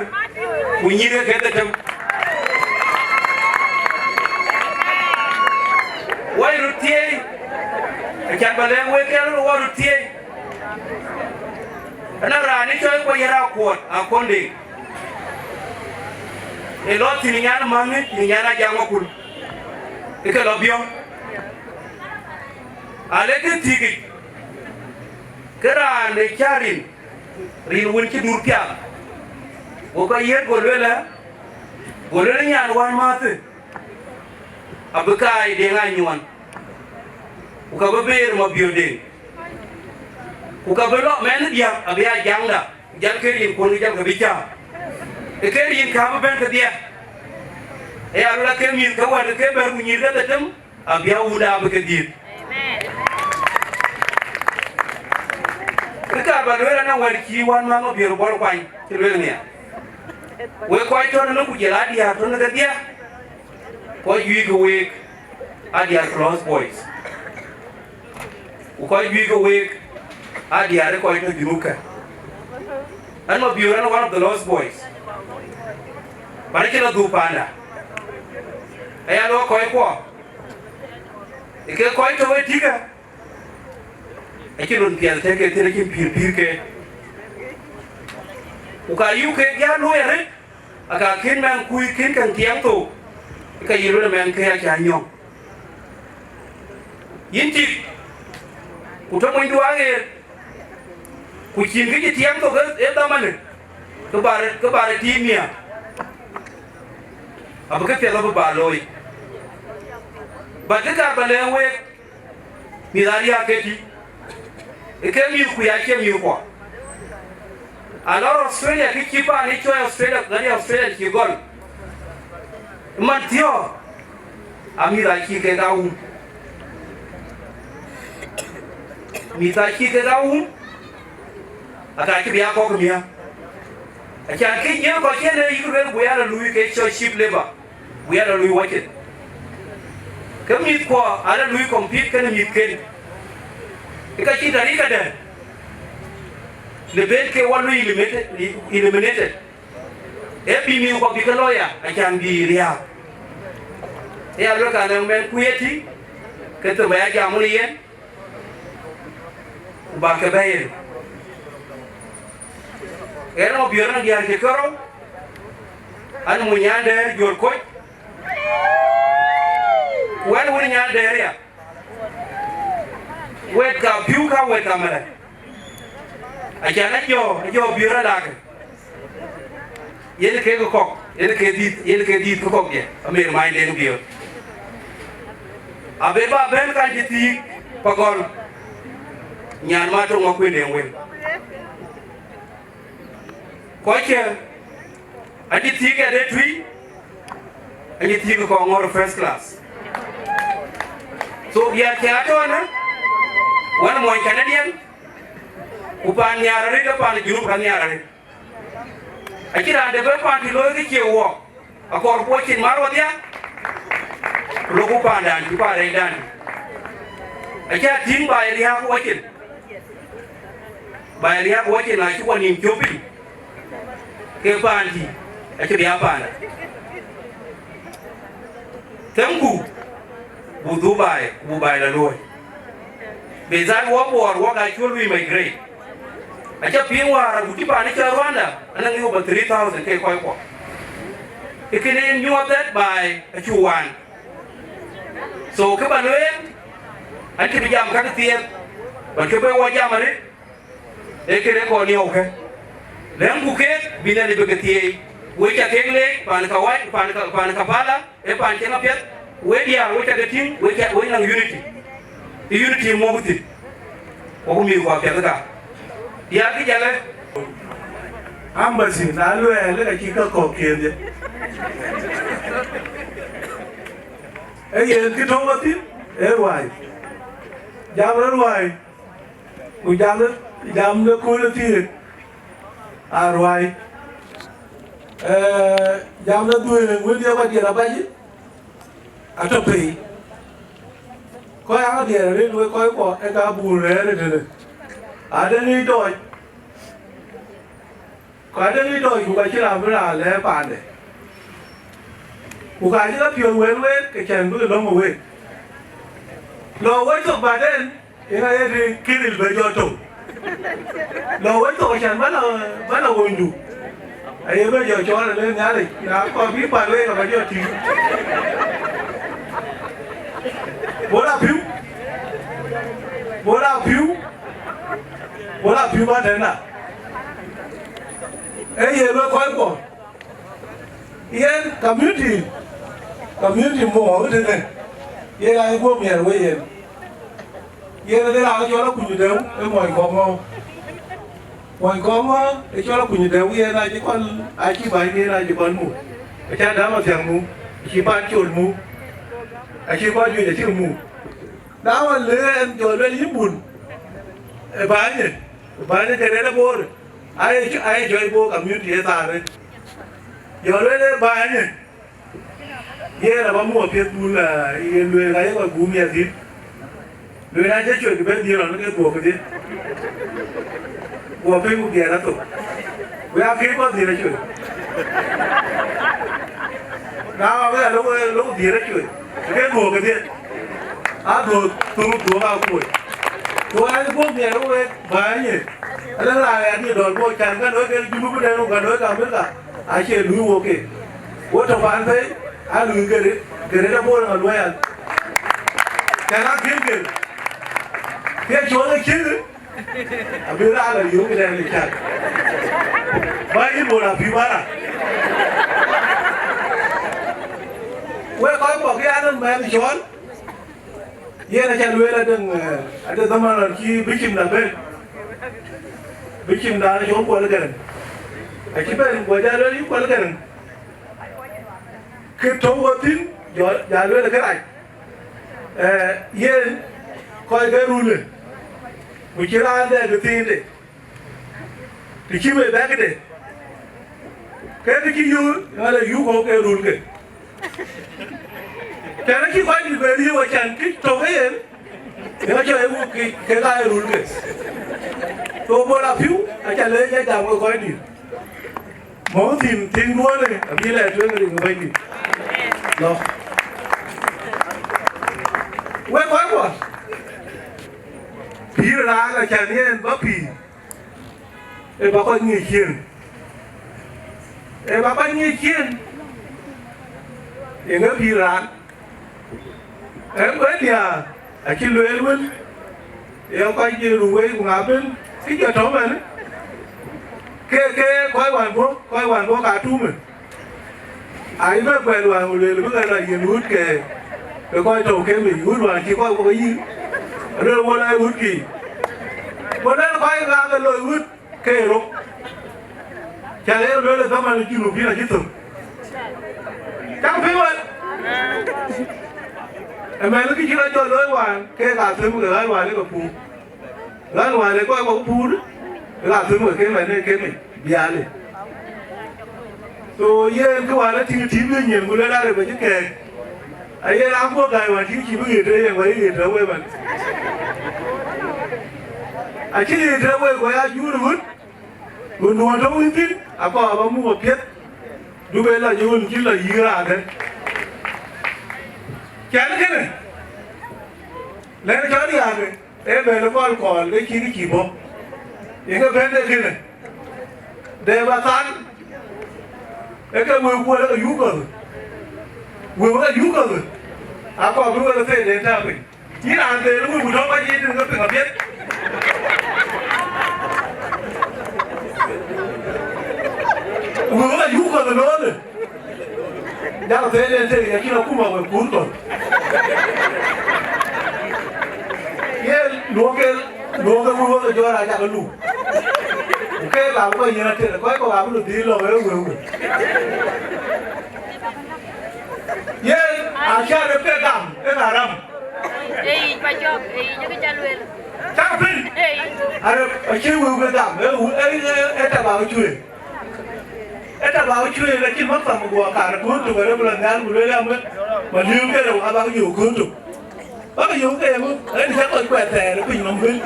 ku nyire ke tetem way rutie akan balen we ke ro rutie ana rani choy ko yara ko akonde e lo ti nyana mangi ni nyana jango kul e ke lobio ale ke tigi kera ne charin rin won ci dur pia o ko yer go lela nyan wan mate abukai de nga nyuan uka beber ma biode uka belo men dia abia jangda jal kerin ko ni jal ka bicha e kerin ka ba ben ka dia e ala ke mi ka wa ke ber mu nyir da tam abia uda ba ka dir amen ka ba wera na war ki wan ma no biero bor kwai ti le ne we kwai to na ku jela dia to na ka dia ko yu go we adia cross boys ko yu go we adia re ko to dinuka an mo biura na one of the lost boys pare ke na du panda aya lo ko ke ko to we tiga e ke non pian te ke te ke pir ke uka yu ke ya lo ere aka kin man kui kin kan tiang to ka yiru na men ke ya cha nyong yinti uto mo ndu age ku chin ke tiang to e da man ke bare timia abuka te lo ba loy ba de ka ba le we mi dari aketi e ke mi ku ya ke mi ko alors Australia ki kipa ni cho Australia gari Australia ki gol Matio amira ki ke gaun mi ta ki ke gaun aka ki biya ko kumia acha ki je ko ke ne yiku be buya la lui ke cho ship labor buya la lui waket kam mi ko ala lui compete kan mi ken ka ki dari ka de le ben ke walu eliminated e bi mi ko bi ka loya acha bi ria e alo ka na men kuyeti ke to ba ja mu yen ba ka bayen era mo biorna di arke koro an mu nyande jor ko wan woni nyande ya wet ka piu ka wet ka mala a jana jo bira da ka yene ke ko yene ke dit ko ko ye amer mai den biyo abe ba ben ka jiti pagol nyan ma to ngokwe ne wen ko ke adi tiga de tui adi tiga ko ngor first class so dia ke atona wan mo canadian upan nyarare da pan juru kan nyarare akira de be pan lo ke ke wo akor po chin maro dia lo ku pan dan ki pa re dan akira tin ba ri ha ko chin ba ri ha ko chin la ki woni chopi ke pan di akira ya pan temku bu Dubai la loy bezan wo bor wo ga chulu migrate acha piwa buti pani cha Rwanda anang yo 3000 ke ko ikene knew that by a chuan so ke banwen anti bijam ka tiet ban ke be wo jamare ekene ko ni oke lem ku ke binane be ke tie wo cha kegle pan ka wai pan ka pala e pan ke na pet we dia wo cha ke tin wo cha wo nang unity mo buti ko mi ko ke ka ya ki jale embassy na lo ele ka ki ka ko kende e ye ki to wati e wai jamre ku jamre ko le ti arwai jamre duwe we dia ba dia ba ji atope ko ya dia re lo ko e ka bu re re ada ni doi ko ada ni doi ku ka chi la bra le pa ne ku ka chi la pyo we ke chen bu lo mo we lo we to ba den ina ye ri kiril be jo to lo we to chen ba la wo ndu ai be jo cho le nya le na ko bi pa le ka ba jo ti What up, you want to know? Hey, you look quite good. Here, community more than that. Here, I go here, way in. Here, there are your Kunyu, and one come. One come, a child Kunyu, we and I keep by here, I keep on move. A child of young move, she bought your move. I keep on you the move. Now I learn your very moon. A banyan. Banyak kerana bor, I join bor community ada. Jualan banyak. Ia apa mu apiat pula, ia luar kaya kau gumi asyik. Luar aja cuci keber dia orang ke buah kerja. Buah pergi mu dia tu. Buah akhir kau dia cuci. Nah, apa lo dia cuci. Ke buah kerja. Dua aku. Tôi ăn quốc nhà nó phải nhỉ, nó là đi đòi mua chẳng cái đối cái chúng nó đang còn đối cả biết cả, ai chơi lùi ok, của trong bạn thấy, ai lùi cái đấy nó mua là lùi ăn, chẳng ăn kiếm cái chỗ nó kiếm biết ra là yếu cái này là chẳng, bao nhiêu bộ là phí bán à, quay coi bỏ cái ăn mà ăn chón. Ia nak cakap dua ada zaman lagi bikin dah ben, bikin dah jom buat lagi. Akibat buat jalan ni buat lagi. Ketuatin jalan lagi ay. Ia kau ada rule, bikin ada betul ni. Bikin berbeza ni. Kau bikin ada kau ke rule ke. Karena kita ni beri wajan kita tohen, dia cakap kita rule ke. Tu bola Apiu, ajar le je jam kau ni. Mau tim dua ni, abi le tu ni kau ni. Loh. Kau. Pi ra là chẳng nhiên bắp pi. Bà con nghỉ chiên. Bà con nghỉ chiên. yang piran em dia aci luel wen yang kau je ruwei ngaben kita tahu mana ke kau wan bo kartu men ai ba quay wan luel bây giờ là yên hút ke coi tàu ke mình hút wan chỉ coi có gì rồi một ai hút gì một đây coi ra cái lối hút ke rồi chả lẽ rồi là sao mà chỉ lục là chỉ thường chẳng phải vậy em nói cái chuyện cho lối hoàn cái gà thứ một cái hoàn cái phù lối hoàn này coi có phù đó cái gà thứ một cái này cái mình bia này rồi yên cái hoàn nó chỉ mươi nhiều người ra rồi mà chứ kề ấy làm có cái hoàn chỉ mươi người đây vậy người đó vậy mà à chỉ người đó vậy coi ai chú được rồi nuôi trong cái tin à có bao mua một biết đúng vậy là nuôi chỉ là gì ra đấy chán cái này lấy nó chó đi à này em về nó còn cái chỉ bộ những cái bên đây kia này để bà tan cái mưa qua nó có dú cờ à có mưa nó phải đến ra mình chỉ là để nó mưa đó bao nhiêu đừng có từng biết mưa là dú cờ nó rồi đã là thế nên thế khi nó cũng vào cuốn rồi cái lúa mưa cho ra cái lù cái làm cái gì là thế là có làm được tí rồi nó vừa à cha được cái đầm cái là đầm bà cho cho cái cha luôn chắc pin à được chưa vừa cái đầm ấy ta bảo chuyện eta bawa cuy lagi maksa gua karena kuntu gara belangan gua lihat mà lưu cái đầu bao nhiêu kuntu bao nhiêu cái em ấy chắc tôi quẹt thẻ nó bình nóng hơn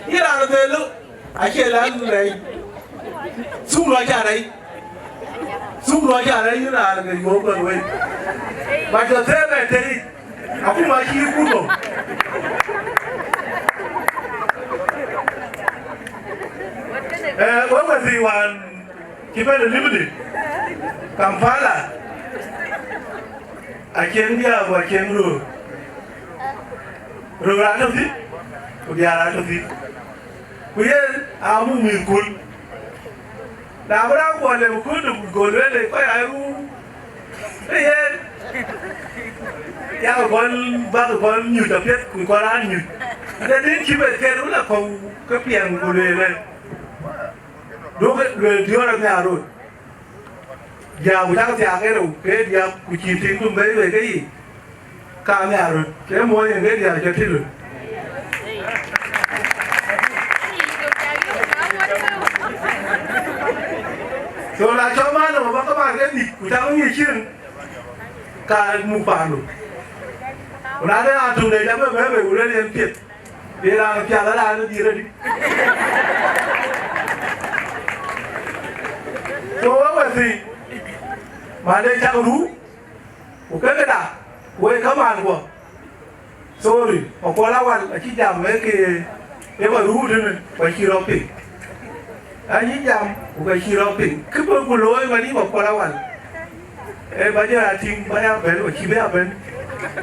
như là thế lúc ai kia là này xung loài trả đấy như là người vô cần vậy mà giờ thế này thì không nói chi cũng đủ what was the one given a limited Kampala I came here or I came through out of it we are out of it we are moving cool now what I want to go really quite I con nhiều tập biết của con ăn nhiều nên đến khi về kia đúng là không cái tiền của người này đúng người thiếu là nhà rồi giàu người ta có nhà cái đâu cái nhà của chị tìm tung đấy về cái gì cả nhà rồi cái mua những cái nhà cho thích rồi rồi là cho má rồi mà các bạn cái gì của ta có nhiều chuyện cả một bàn rồi là đấy à tụi này đã mới về của đây em tiệt để làm chả là nó gì rồi đi cho cái gì mà đây chắc rú của cái đà của cái màn của sorry hoặc qua lá quan là chỉ giảm với cái nếu mà rú thế này phải chỉ lo tiền anh chỉ giảm của cái chỉ lo tiền cứ bơ của lối mà đi vào qua lá quan em bây giờ là team bây giờ bên của chị bé bên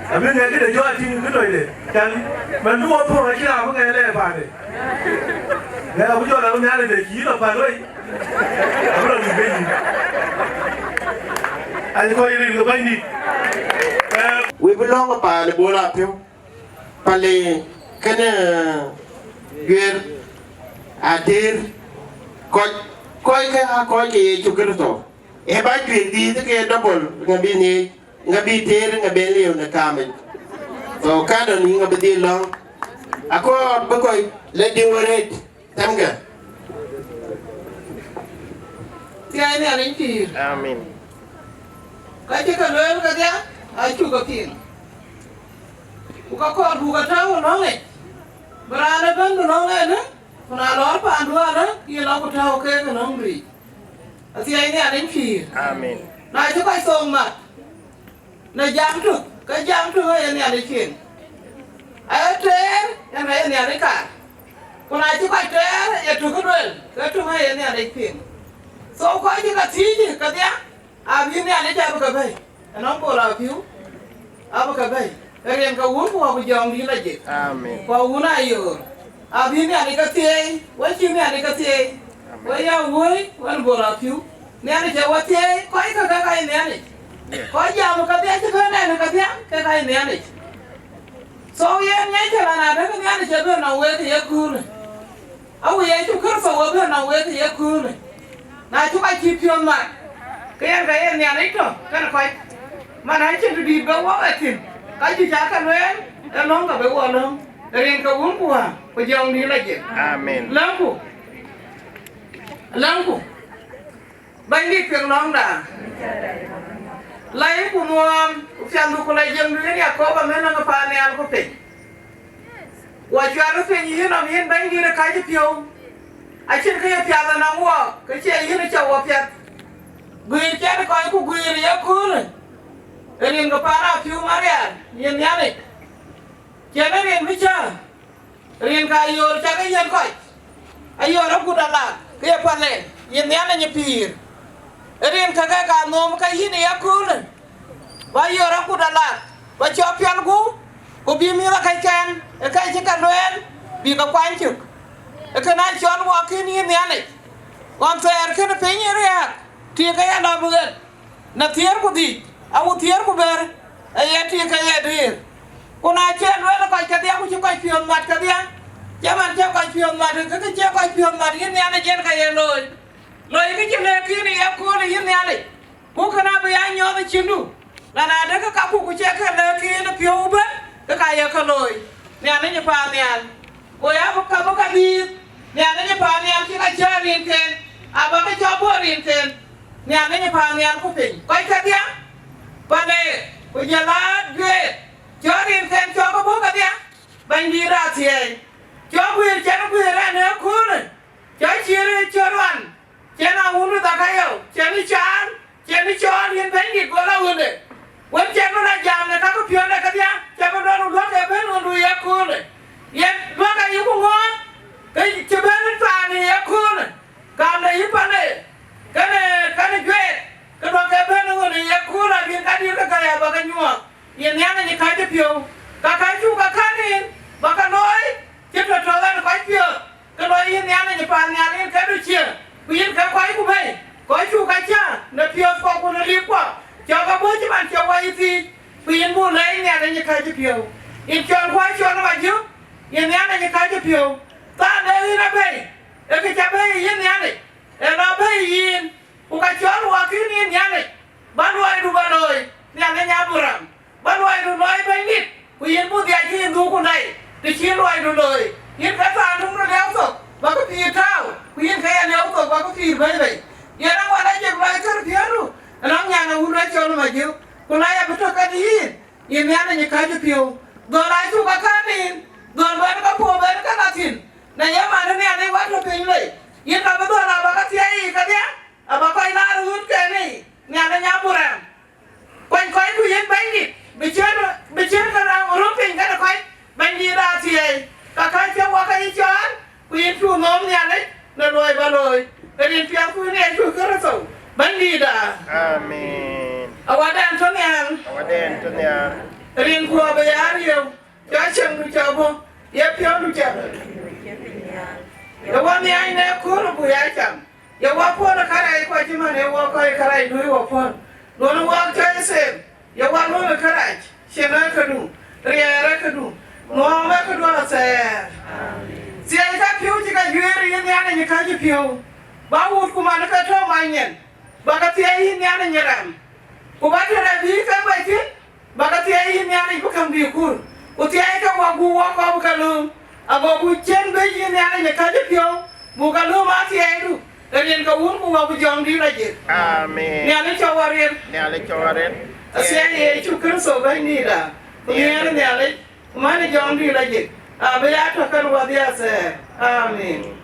à bên này cái để cho team cái rồi để chẳng mình mua phong là chỉ làm cái này phải để này bây giờ là cái này để chỉ là phải thôi không là gì bên anh coi đi cái bên đi we belong pa le bola Apiu pa le kana ger adir coi cái chụp cái đó e ba chuyện đi cái double ngabi ni ngabi ter ngabe leo na kamen so kada ni ngabe di long ako ba koy le di wore tamga ti ai ne ani ti amen ka ti ka lo ka dia ai chu ka tin ku ka ko bu ka tawo no le brana ban no le na kuna lor pa andua na ki lo ko tawo ke no ngri ti ai ne ani ti amen na chu ka song ma na jam tu cái jam tu ai ne ani kin ai ter ya na ne ani ka kuna chu ka ter ya tu ko le ka tu ai ne ani kin so ko ji ka ti ji ka dia Apiu ni ane cha buka bay. Anong bola apiu. Abuka bay. Karian ka wun ko jong di la je. Amen. Ko wuna yo. Apiu ni ane ka tie. Wa chi ni ane ka tie. Wa ya woi wan bola apiu. Ni ane cha wa tie. Ko ai ka ni ane. Ko ja mu ka tie ka na ka tie ka ni ane. So ye ni cha na da ni ane cha do na we ka ye ku. Awu ye chu kar fa wa do na we ka ye ku. Na chu ka chi pion ma. Cái này này đó, cái này coi, mà nói chuyện đi đâu quá vậy cái gì chả cần vậy, em nói cả với qua luôn, cái câu uống qua, bây giờ ông đi là gì? Amen. Lăng cụ, bánh đi tiếng nói đã, lấy của mua, xem được lấy dân đi nhà có bao nhiêu năm phá này ăn có thể, qua chuyện nó phải như nào miếng bánh đi là cái gì phiêu, ai trên cái phiêu là nó mua, cái chuyện như nó chầu phiêu. Gue cari kau aku gue ni aku ni, ini ngepara Apiu Maria, yang ni ani, jangan yang bicara, ini kayu cakap yang kau, ayu orang kuda lah, kaya panen, yang ni ani nyepir, ini kakak kanom kaya ni aku ni, bayu orang kuda lah, baca apian ku bimila kaikan, kai cakap loen, bika kuancuk, kena jual wakin yang ni ani, konser kena penyeriak. Tia kaya na bukan, na tiar ku di, aku tiar ku ber, ayat tia kaya dir. Ku na chen wala kai kadia ku cukai pion mat kadia, zaman cukai pion mat, kaki cukai pion mat ini ane chen kaya loy ke chen kini aku ni ini ane, ku kena bayar nyawa cindu, dan ada ke kapu ku cakap lagi ni pion uban, ke kaya kaloi, ni ane nyepan nian, ku ya buka di, ni ane nyepan nian kita jarin ten, abang ke coborin ten. Ni ane ni pa ni aku ping. Kau ikat dia, pada ujalan gue, jorin kan coba buka dia, bandira tiai, coba jangan gue rana aku ni, jangan ciri coran, jangan unu tak kaya, jangan can yang bandit gua lawan ni, wan jangan nak jam nak aku pion nak dia, jangan dorong dua keben unu aku ni, yang dua kaya aku ngon, kaya coba ni pa ni aku ni, kamu ni pa ni. Kan gue, kalau keben orang yang kurang dia tadi orang kaya bagai nyuak, yang ni ane kaji piu, kakak ju kakanin, bagai loy, kita jalan kau piu, kalau yang ni ane pan yang ni kadu cia, piu kakak aku baik, kau ju kaca, na piu kau pun lipat, jaga boleh macam jaga itu, piu mulai ni ane kaji piu, ikan kau ikan maju, yang ni ane kaji piu, tak ada yang baik, kerja yang ni ane. Enabayin, uka jual wakil ni nyane, banwai du banoi, nyane nyaburam, banwai du loi bandit, kuyen pun dia kin du kunai, dicin loi du loi, yin kata anu na leutok, baku pi tau, kuyen kaya leutok baku pi bai, yang wala je loi ker pianu, enang nyane unai jual maju, kunai betul kadiin, yin nyane nyekaju piu, dolai tu kakanin, dol ban kapu ban kanatin, na yamane ni ane watu pinlei. Yang apa tu lah, bakat siai katanya, apa kau ina urut ke ni, ni ada nyaburan. Kau tu yang bandit, bicara kan urut ping kan kau bandit dah siai. Kakak cakap kau ikan, kau yang tu nom ni ada, naloi baloi. Dari pihak kau ni aku kerasau, bandit dah. Amin. Awadan tu ni. Dari kau bayar yo, jangan tu cakap, ya pihak tu cakap. Ya wani ai na kono bu ya cham ya wa po na kara ko ji mane wa ko kara du wa po no no wa ta se ya wa no na kara she na ka du riya ra ka du no ma ka du na se si ai ka piu ji ka yuri yin ya na ni ka ji piu ba wu ku ma na ka to ma nyen ba ka ti ai yin ya na nyaram ku ba ta ra bi ka ba ji ba ka ti ai yin ya na bu kan bi ku ku ti ai ka wa gu wa ko bu ka lu Abo kucing beji ni ane nyekaje pio, bukan lu mati aidu. Dan yang kau urut buat bujang di lagi. Amin. Ni ane cawarin. Asyik ye cukup sobat ni dah. Ni ane mana jang di lagi. Abe ya takkan wadiah se. Amin.